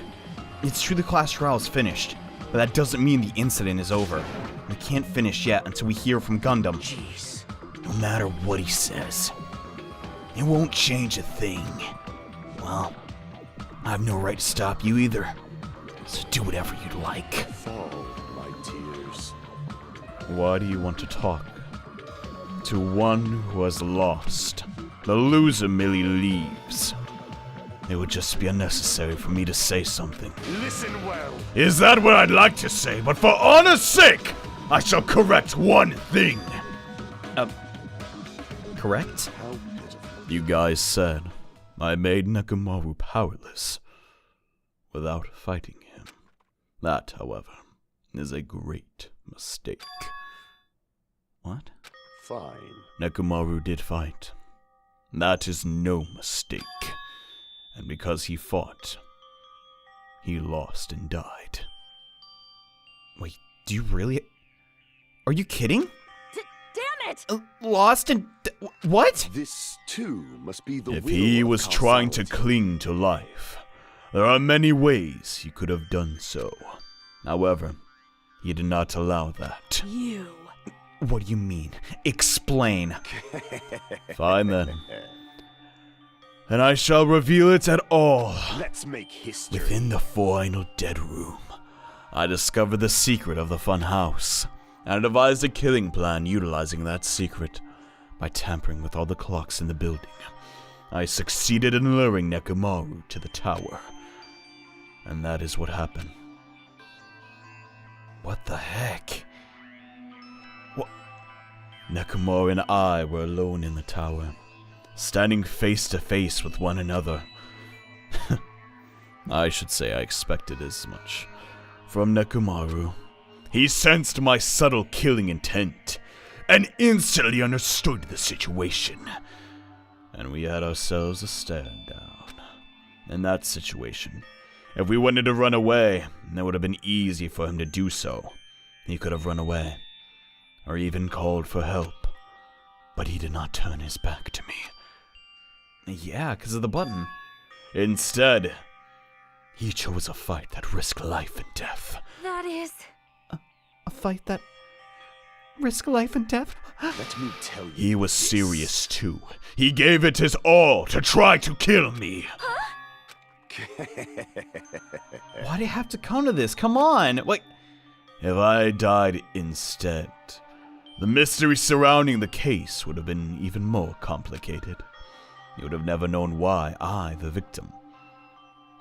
It's true the class trial is finished, but that doesn't mean the incident is over. We can't finish yet until we hear from Gundam. Jeez. No matter what he says, it won't change a thing. Well, I have no right to stop you either. So do whatever you'd like. Fall, my tears. Why do you want to talk? To one who has lost. The loser merely leaves. It would just be unnecessary for me to say something. Listen well. Is that what I'd like to say? But for honor's sake, I shall correct one thing. Correct? How pitiful. You guys said I made Mechamaru powerless without fighting him. That, however, is a great mistake. What? Fine. Mechamaru did fight. That is no mistake. And because he fought, he lost and died. Wait, do you really? Are you kidding? Damn it! Lost and what? This, too, must be the If will he of was trying to causality. cling to life, there are many ways he could have done so. However, he did not allow that. You. What do you mean? Explain. Fine then. And I shall reveal it at all. Let's make history. Within the final dead room, I discovered the secret of the fun house, and I devised a killing plan utilizing that secret. By tampering with all the clocks in the building, I succeeded in luring Mechamaru to the tower. And that is what happened. What the heck? Mechamaru and I were alone in the tower, standing face to face with one another. I should say I expected as much from Mechamaru. He sensed my subtle killing intent, and instantly understood the situation. And we had ourselves a stand down. In that situation, if we wanted to run away, it would have been easy for him to do so. He could have run away, or even called for help. But he did not turn his back to me. Yeah, because of the button. Instead, he chose a fight that risked life and death. That is... A fight that risked life and death? Let me tell you. He was serious too. He gave it his all to try to kill me. Why do you have to come to this? Come on! Like, If I died instead, the mystery surrounding the case would have been even more complicated. You would have never known why I, the victim,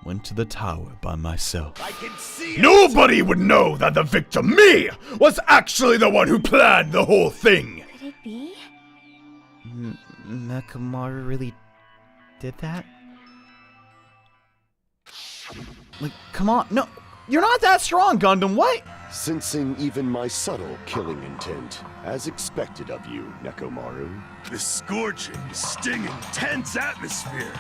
went to the tower by myself. I can see it. Nobody would know that the victim, me, was actually the one who planned the whole thing. Could it be? Mechamaru really did that? Like, come on. No, you're not that strong, Gundam. What? Sensing even my subtle killing intent, as expected of you, Mechamaru. This scorching, stinging, tense atmosphere.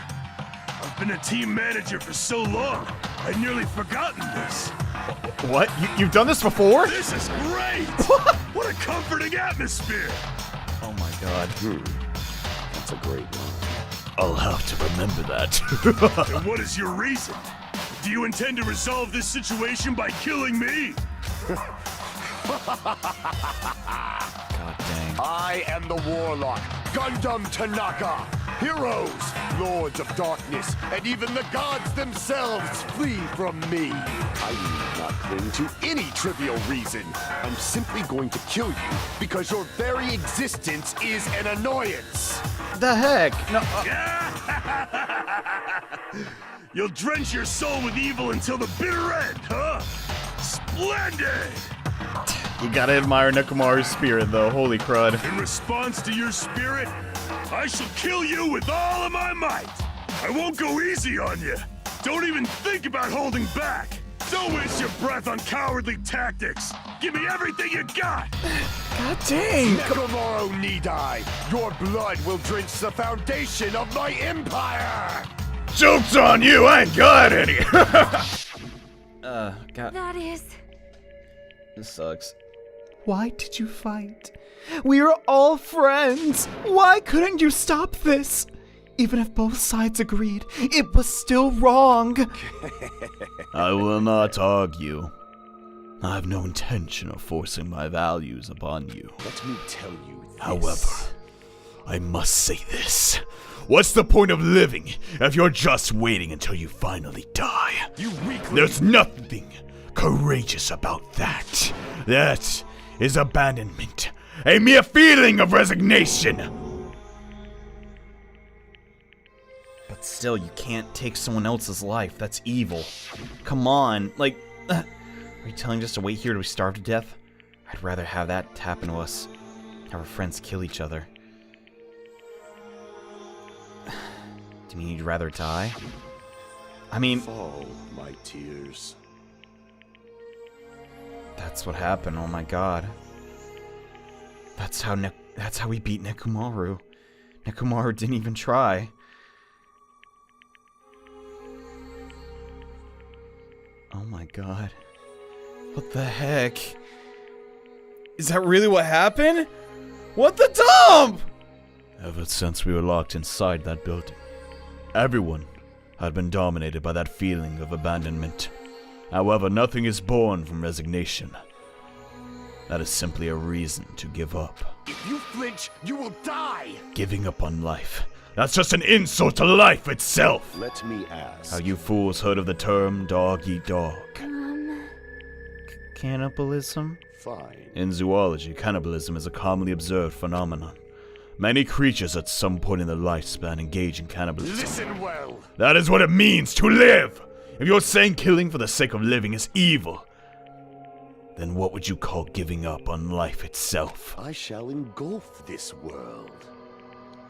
I've been a team manager for so long, I'd nearly forgotten this. What? You've done this before? This is great! What a comforting atmosphere! Oh my god. That's a great one. I'll have to remember that. And what is your reason? Do you intend to resolve this situation by killing me? God dang. I am the warlock, Gundam Tanaka, heroes, lords of darkness, and even the gods themselves flee from me. I need not cling to any trivial reason. I'm simply going to kill you because your very existence is an annoyance. The heck? No. You'll drench your soul with evil until the bitter end, huh? Splendid! You gotta admire Mechamaru's spirit, though. Holy crud. In response to your spirit, I shall kill you with all of my might. I won't go easy on you. Don't even think about holding back. Don't waste your breath on cowardly tactics. Give me everything you got. God dang. Mechamaru need I. Your blood will drench the foundation of my empire. Joke's on you, I ain't got any! God. That is... This sucks. Why did you fight? We are all friends. Why couldn't you stop this? Even if both sides agreed, it was still wrong. I will not argue. I have no intention of forcing my values upon you. Let me tell you this. However, I must say this. What's the point of living if you're just waiting until you finally die? You weakling. There's nothing courageous about that. That is abandonment. A mere feeling of resignation. But still, you can't take someone else's life. That's evil. Come on. Like, are you telling us to wait here till we starve to death? I'd rather have that happen to us. Have our friends kill each other. Do you mean you'd rather die? I mean... Fall, my tears. That's what happened, oh my god. That's how we beat Mechamaru. Mechamaru didn't even try. Oh my god. What the heck? Is that really what happened? What the dump? Ever since we were locked inside that building, everyone had been dominated by that feeling of abandonment. However, nothing is born from resignation. That is simply a reason to give up. If you flinch, you will die. Giving up on life. That's just an insult to life itself. Let me ask. Have you fools heard of the term dog eat dog? Cannibalism? Fine. In zoology, cannibalism is a commonly observed phenomenon. Many creatures at some point in their lifespan engage in cannibalism. Listen well. That is what it means to live! If you're saying killing for the sake of living is evil, then what would you call giving up on life itself? I shall engulf this world.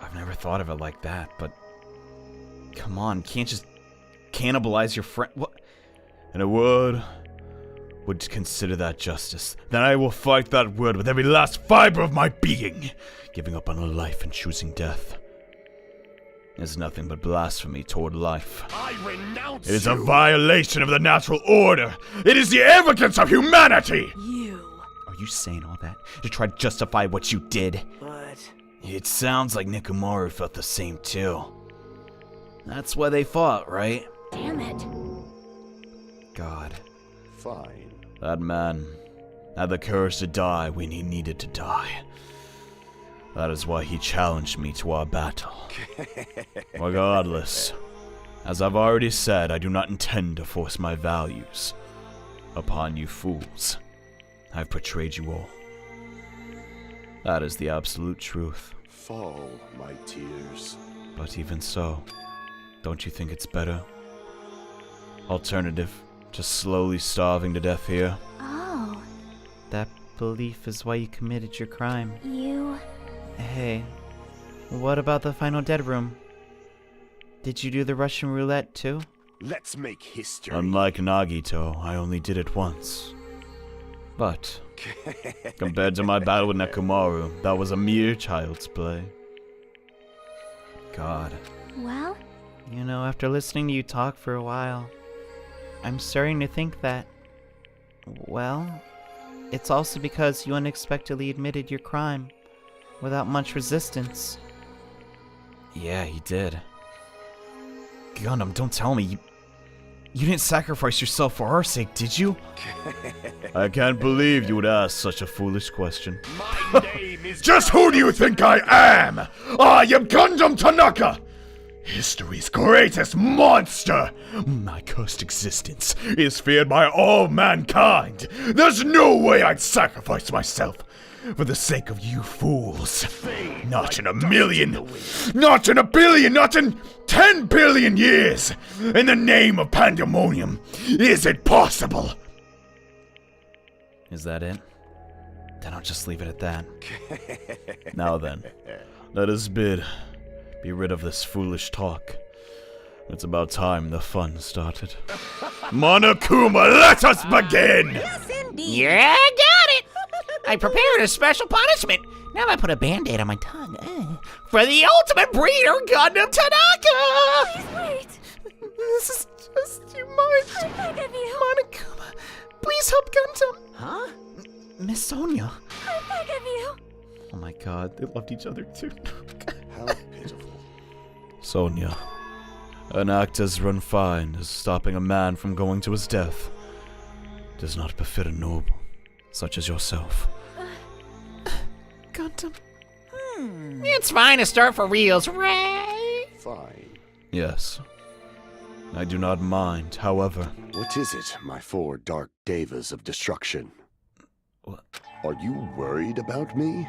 I've never thought of it like that, but... Come on, you can't just cannibalize your friend. What? In a word, would consider that justice. Then I will fight that word with every last fiber of my being. Giving up on a life and choosing death is nothing but blasphemy toward life. I renounce It is a violation of the natural order. It is the arrogance of humanity! Are you saying all that to try to justify what you did? But... It sounds like Mechamaru felt the same too. That's why they fought, right? Damn it. God. Fine. That man had the courage to die when he needed to die. That is why he challenged me to our battle. Regardless, as I've already said, I do not intend to force my values upon you fools. I've betrayed you all. That is the absolute truth. Fall, my tears. But even so, don't you think it's better? Alternative to slowly starving to death here? Oh, That belief is why you committed your crime. you... Hey, what about the final dead room? Did you do the Russian roulette too? Let's make history. Unlike Nagito, I only did it once. But, compared to my battle with Mechamaru, that was a mere child's play. God. Well, You know, after listening to you talk for a while, I'm starting to think that, well, it's also because you unexpectedly admitted your crime without much resistance. Yeah, he did. Gundam, don't tell me You didn't sacrifice yourself for our sake, did you? I can't believe you would ask such a foolish question. My name is... Just who do you think I am? I am Gundam Tanaka! History's greatest monster! My cursed existence is feared by all mankind. There's no way I'd sacrifice myself for the sake of you fools. Not in a million, not in a billion, not in 10 billion years! In the name of pandemonium, is it possible? Is that it? Then I'll just leave it at that. Now then, let us be rid of this foolish talk. It's about time the fun started. Monokuma, let us begin! Yes, indeed. Yeah, got it. I prepared a special punishment. Now I put a band-aid on my tongue. For the ultimate breeder, Gundam Tanaka! Please wait. This is just too much. I beg of you. Monokuma, please help Gundam. Huh? Miss Sonia. I beg of you. Oh my god, they loved each other too. How pitiful. Sonia, an act as run fine as stopping a man from going to his death does not befit a noble such as yourself. Gundam. It's fine to start for reals, right? Fine. Yes, I do not mind. However, What is it, my 4 dark devas of destruction? What? Are you worried about me?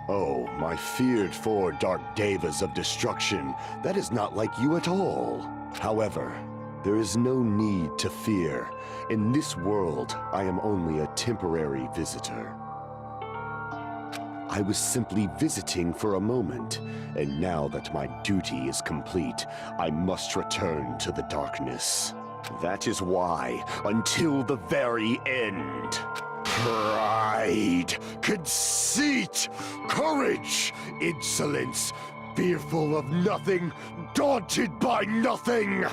Oh, my feared 4 dark devas of destruction. That is not like you at all. However, there is no need to fear. In this world, I am only a temporary visitor. I was simply visiting for a moment, and now that my duty is complete, I must return to the darkness. That is why, until the very end, pride, conceit, courage, insolence, fearful of nothing, daunted by nothing.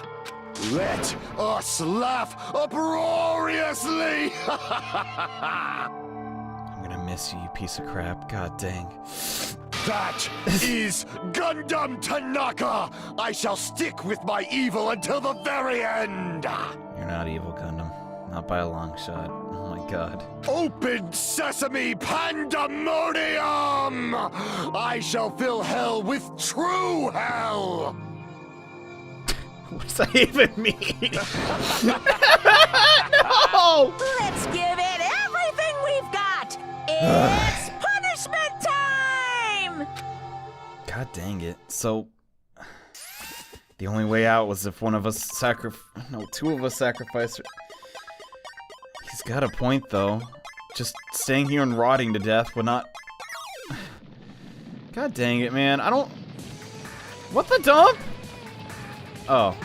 Let us laugh uproariously! I'm gonna miss you, you piece of crap. God dang. That is Gundam Tanaka! I shall stick with my evil until the very end! You're not evil, Gundam. Not by a long shot. Oh my god. Open sesame pandemonium! I shall fill hell with true hell! What does that even mean? No! Let's give it everything we've got. It's punishment time! God dang it. So, the only way out was if one of us two of us sacrifice. He's got a point, though. Just staying here and rotting to death would not... God dang it, man. I don't... What the dump? Oh.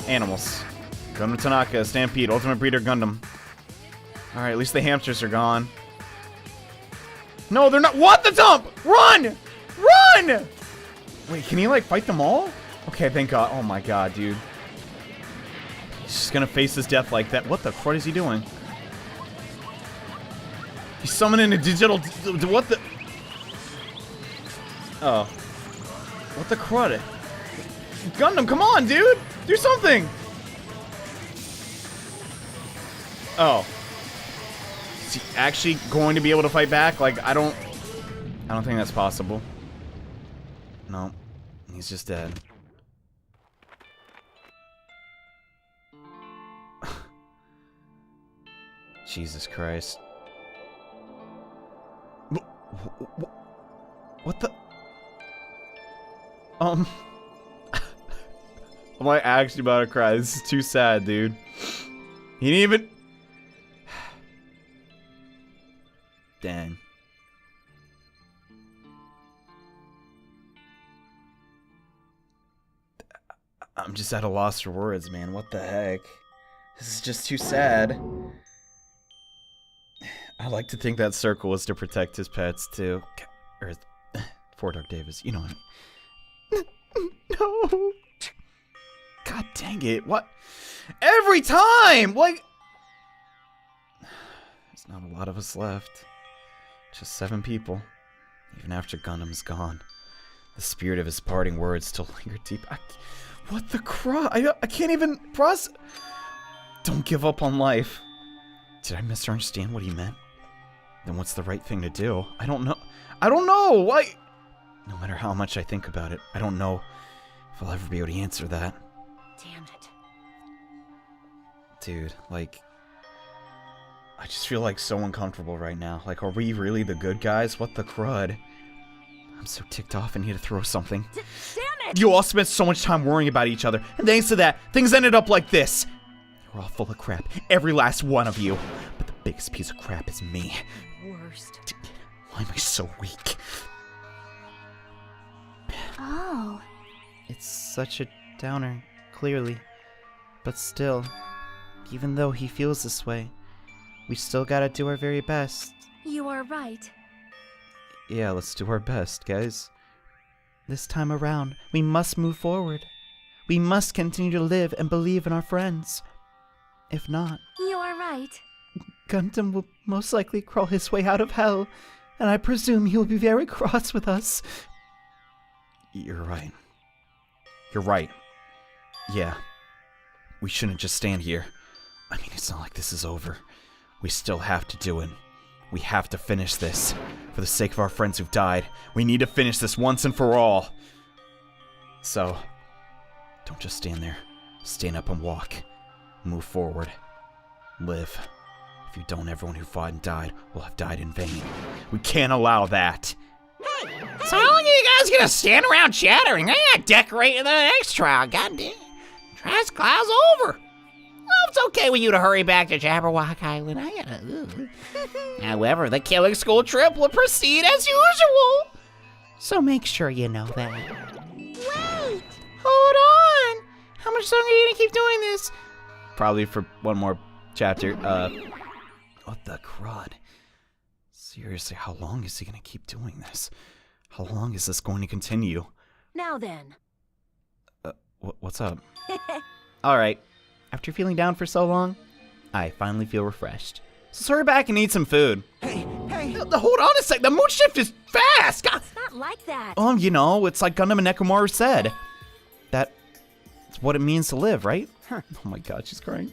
Animals. Gundam Tanaka, Stampede, Ultimate Breeder Gundam. Alright, at least the hamsters are gone. No, they're not- What the dump? Run! Run! Wait, can he, like, fight them all? Okay, thank God. Oh my god, dude. He's just gonna face his death like that. What the crud is he doing? He's summoning a digital... What the... Oh. What the crud? Gundam, come on, dude! Do something! Oh. Is he actually going to be able to fight back? Like, I don't think that's possible. No. He's just dead. Jesus Christ. What the... Am I actually about to cry? This is too sad, dude. He didn't even... Dang. I'm just at a loss for words, man. What the heck? This is just too sad. I like to think that circle was to protect his pets, too. Or... 4 Dark Devas, you know what I mean. No! God dang it, what? Every time! Like... There's not a lot of us left. Just 7 people. Even after Gundam's gone. The spirit of his parting words still linger deep. What the crap? I can't even process... Don't give up on life. Did I misunderstand what he meant? Then what's the right thing to do? I don't know. I don't know! Why? No matter how much I think about it, I don't know if I'll ever be able to answer that. Damn it. Dude, like... I just feel like so uncomfortable right now. Like, are we really the good guys? What the crud? I'm so ticked off I need to throw something. Damn it! You all spent so much time worrying about each other, and thanks to that, things ended up like this. You're all full of crap, every last one of you. But the biggest piece of crap is me. Worst. Why am I so weak? Oh. It's such a downer, clearly. But still, even though he feels this way, we still gotta do our very best. You are right. Yeah, let's do our best, guys. This time around, we must move forward. We must continue to live and believe in our friends. If not, You are right. Gundam will most likely crawl his way out of hell, and I presume he will be very cross with us. You're right. You're right. Yeah. We shouldn't just stand here. I mean, it's not like this is over. We still have to do it. We have to finish this. For the sake of our friends who've died, we need to finish this once and for all. So, don't just stand there. Stand up and walk. Move forward. Live. If you don't, everyone who fought and died will have died in vain. We can't allow that. So how long are you guys gonna stand around chattering? I gotta decorate the next trial, goddamn. Trial's over. Well, it's okay with you to hurry back to Jabberwock Island. I gotta... However, the killing school trip will proceed as usual. So make sure you know that. Wait! Hold on. How much longer are you gonna keep doing this? Probably for one more chapter. What the crud? Seriously, how long is he gonna keep doing this? How long is this going to continue? Now then. What's up? Alright. After feeling down for so long, I finally feel refreshed. So hurry back and eat some food. Hey! Hold on a sec, the mood shift is fast! God. It's not like that. You know, it's like Gundam and Mechamaru said. That's what it means to live, right? Oh my god, she's crying.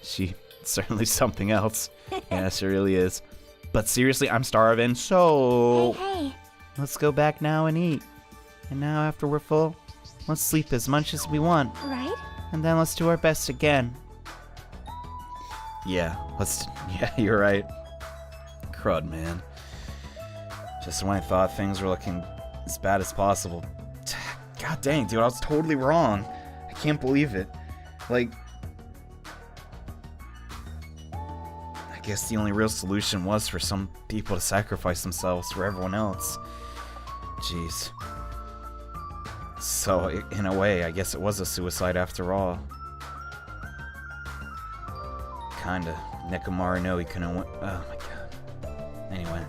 She's certainly something else. Yeah, she really is. But seriously, I'm starving, so... Hey. Let's go back now and eat. And now after we're full, let's sleep as much as we want. Right? And then let's do our best again. Yeah, you're right. Crud, man. Just when I thought things were looking as bad as possible. God dang, dude, I was totally wrong. I can't believe it. Like... I guess the only real solution was for some people to sacrifice themselves for everyone else. Jeez. So, in a way, I guess it was a suicide after all. Kinda. Mechamaru knew he couldn't win. Oh my god. Anyway.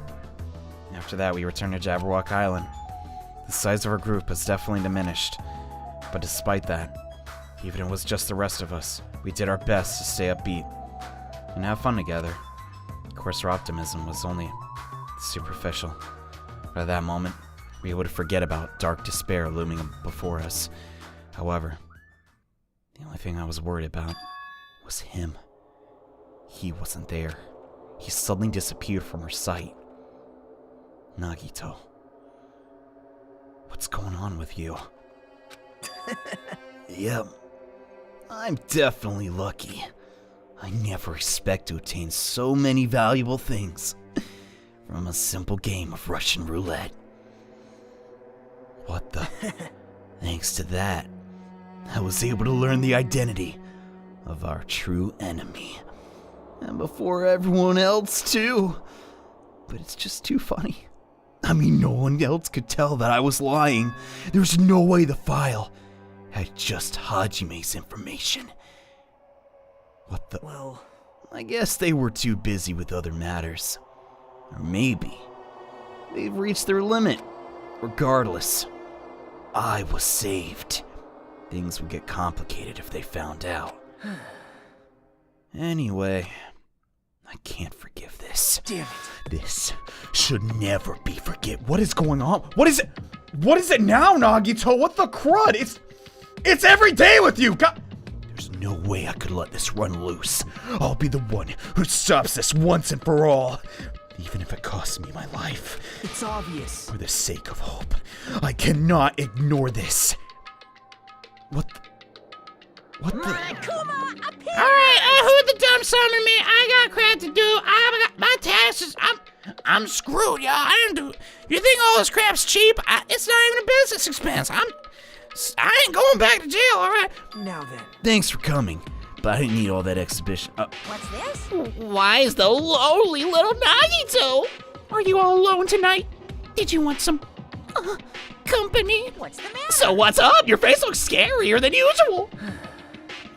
After that, we returned to Jabberwock Island. The size of our group has definitely diminished. But despite that, even if it was just the rest of us, we did our best to stay upbeat and have fun together. Of course, our optimism was only superficial. But at that moment, we would forget about dark despair looming before us. However, the only thing I was worried about was him. He wasn't there. He suddenly disappeared from our sight. Nagito. What's going on with you? Yep. I'm definitely lucky. I never expect to obtain so many valuable things from a simple game of Russian roulette. What the? Thanks to that, I was able to learn the identity of our true enemy. And before everyone else, too. But it's just too funny. I mean, no one else could tell that I was lying. There's no way the file had just Hajime's information. What the? Well, I guess they were too busy with other matters. Or maybe they've reached their limit. Regardless, I was saved. Things would get complicated if they found out. Anyway, I can't forgive this. damn it. This should never be forgiven. What is going on? What is it? What is it now, Nagito? What the crud? It's every day with you. God. There's No way I could let this run loose. I'll be the one who stops this once and for all. Even if it costs me my life. It's obvious. For the sake of hope. I cannot ignore this. What the? Alright, who the dumb summon me? I got crap to do. I got my taxes. I'm screwed, y'all. I didn't do. You think all this crap's cheap? It's not even a business expense. I ain't going back to jail, all right? Now then. Thanks for coming, but I didn't need all that exhibition. What's this? Why is the lowly little Nagito? Are you all alone tonight? Did you want some company? What's the matter? So what's up? Your face looks scarier than usual.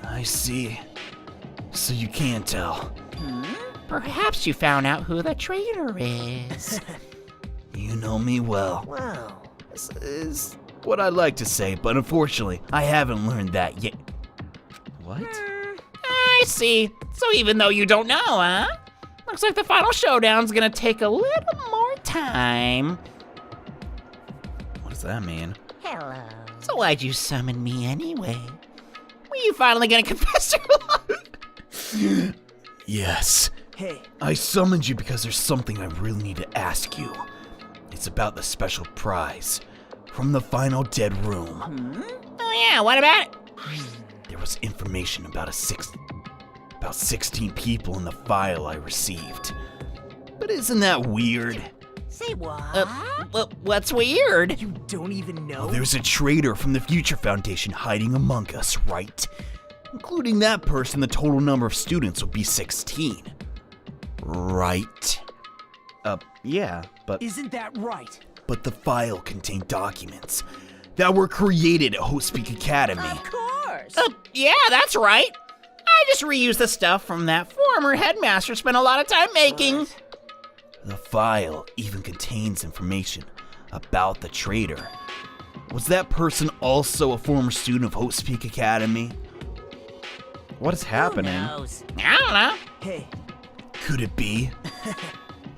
I see. So you can't tell. Perhaps you found out who the traitor is. You know me well. Wow. This is what I'd like to say, but unfortunately, I haven't learned that yet. What? I see. So even though you don't know, huh? Looks like the final showdown's gonna take a little more time. What does that mean? Hello. So why'd you summon me anyway? Were you finally gonna confess your love? Yes. Hey. I summoned you because there's something I really need to ask you. It's about the special prize from the final dead room. Oh yeah, what about it? There was information about about 16 people in the file I received. But isn't that weird? Say what? What's weird? You don't even know? Well, there's a traitor from the Future Foundation hiding among us, right? Including that person, the total number of students will be 16. Right? Yeah, but... Isn't that right? But the file contained documents that were created at Host Peak Academy. Of course. Yeah, that's right. I just reused the stuff from that former headmaster spent a lot of time making. The file even contains information about the traitor. Was that person also a former student of Host Peak Academy? What is happening? Who knows? I don't know. Hey. Could it be?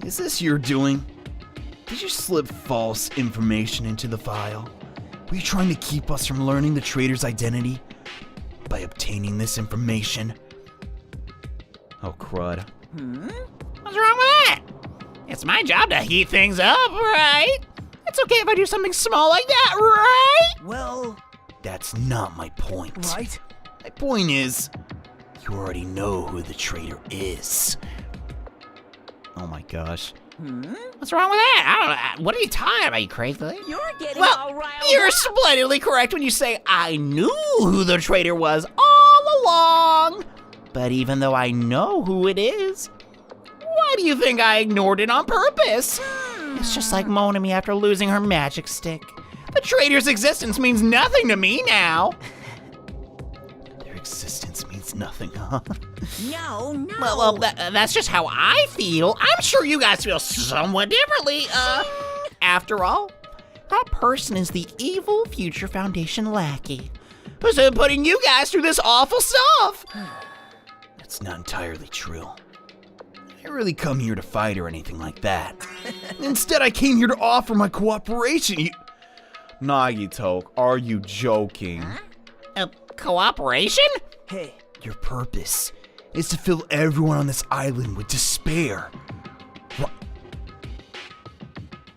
Is this your doing? Did you slip false information into the file? Were you trying to keep us from learning the traitor's identity by obtaining this information? Oh, crud. What's wrong with that? It's my job to heat things up, right? It's okay if I do something small like that, right? Well... That's not my point. Right? My point is, you already know who the traitor is. Oh my gosh. What's wrong with that? I don't know. What are you talking about, you crazy? You're getting Well, all riled you're up. splendidly correct when you say I knew who the traitor was all along. But even though I know who it is, why do you think I ignored it on purpose? It's just like Monami after losing her magic stick. The traitor's existence means nothing to me now. Their existence means nothing, huh? No. Well, that's just how I feel. I'm sure you guys feel somewhat differently. After all, that person is the evil Future Foundation lackey who's been putting you guys through this awful stuff. That's not entirely true. I didn't really come here to fight or anything like that. Instead, I came here to offer my cooperation. Nagito, are you joking? Cooperation? Hey. Your purpose is to fill everyone on this island with despair.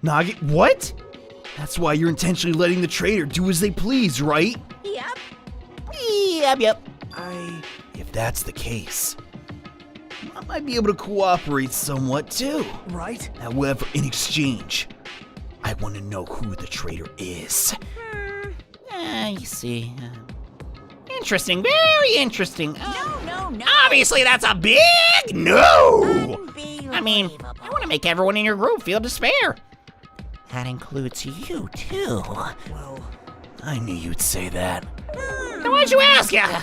What? That's why you're intentionally letting the traitor do as they please, right? Yep. Yep. If that's the case, I might be able to cooperate somewhat too. Right? However, in exchange, I want to know who the traitor is. You see. Interesting, very interesting. No. Obviously, that's a big no! I mean, I want to make everyone in your group feel despair. That includes you, too. Well... I knew you'd say that. Then why'd you ask? I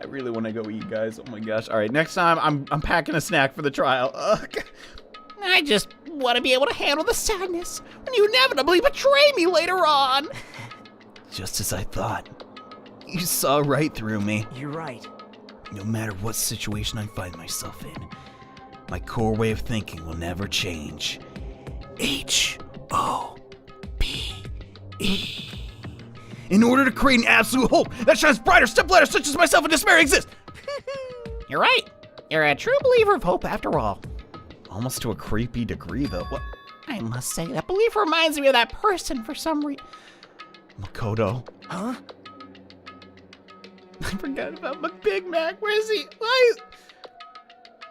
really want to go eat, guys. Oh my gosh. All right, next time I'm packing a snack for the trial. Ugh. I just want to be able to handle the sadness when you inevitably betray me later on. Just as I thought. You saw right through me. You're right. No matter what situation I find myself in, my core way of thinking will never change. H-O-P-E. in order to create an absolute hope that shines brighter, stepladder such as myself and despair exist. You're right. You're a true believer of hope after all. Almost to a creepy degree, though. What? I must say, that belief reminds me of that person for some reason. Makoto. Huh? I forgot about my Big Mac. Where is he?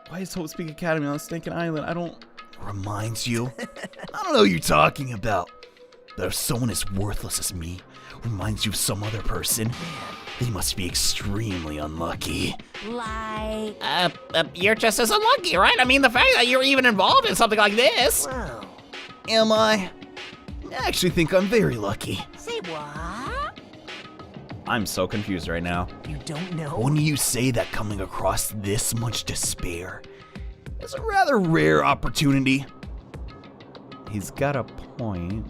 Why is Hope Speak Academy on Stinking Island? I don't... Reminds you? I don't know what you're talking about. But if someone as worthless as me reminds you of some other person, they must be extremely unlucky. Like... You're just as unlucky, right? I mean, the fact that you're even involved in something like this. Wow. Am I? I actually think I'm very lucky. Say what? I'm so confused right now. You don't know? Wouldn't you say that coming across this much despair is a rather rare opportunity? He's got a point.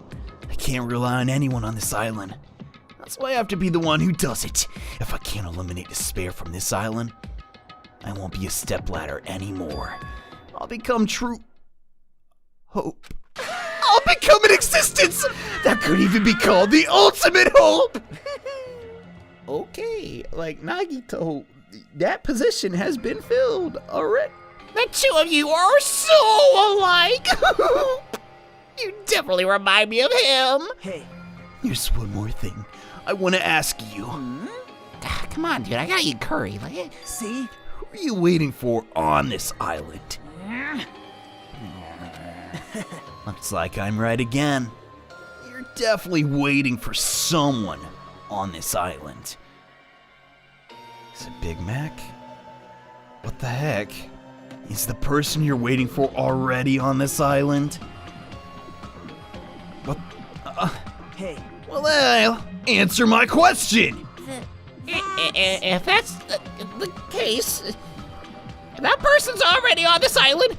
I can't rely on anyone on this island. That's why I have to be the one who does it. If I can't eliminate despair from this island, I won't be a stepladder anymore. I'll become true hope. I'll become an existence that could even be called the ultimate hope. Okay, like Nagito, that position has been filled already. The two of you are so alike. You definitely remind me of him. Hey. Here's one more thing I want to ask you. Come on, dude. I gotta eat curry. See? Who are you waiting for on this island? Looks like I'm right again. You're definitely waiting for someone on this island. Is it Big Mac? What the heck? Is the person you're waiting for already on this island? What? Hey. Well, I'll answer my question. If that's the case, that person's already on this island.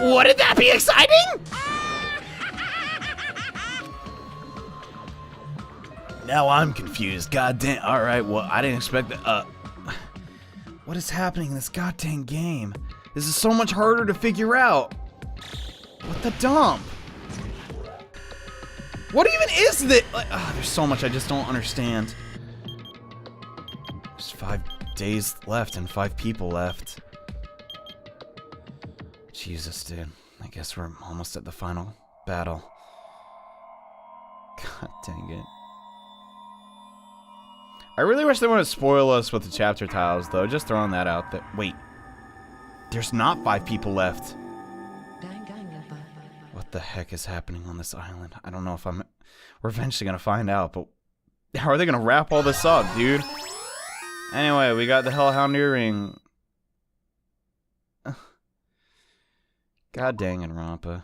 Wouldn't that be exciting? Now I'm confused. Goddamn. All right, well, I didn't expect that. What is happening in this goddamn game? This is so much harder to figure out. What the dump? What even is that? Like, there's so much I just don't understand. There's 5 days left and 5 people left. Jesus, dude. I guess we're almost at the final battle. God dang it. I really wish they wouldn't spoil us with the chapter titles, though. Just throwing that out there. Wait. There's not 5 people left. What the heck is happening on this island? I don't know if we're eventually gonna find out, but how are they gonna wrap all this up, dude? Anyway, we got the Hellhound earring. God dang it, Rampa.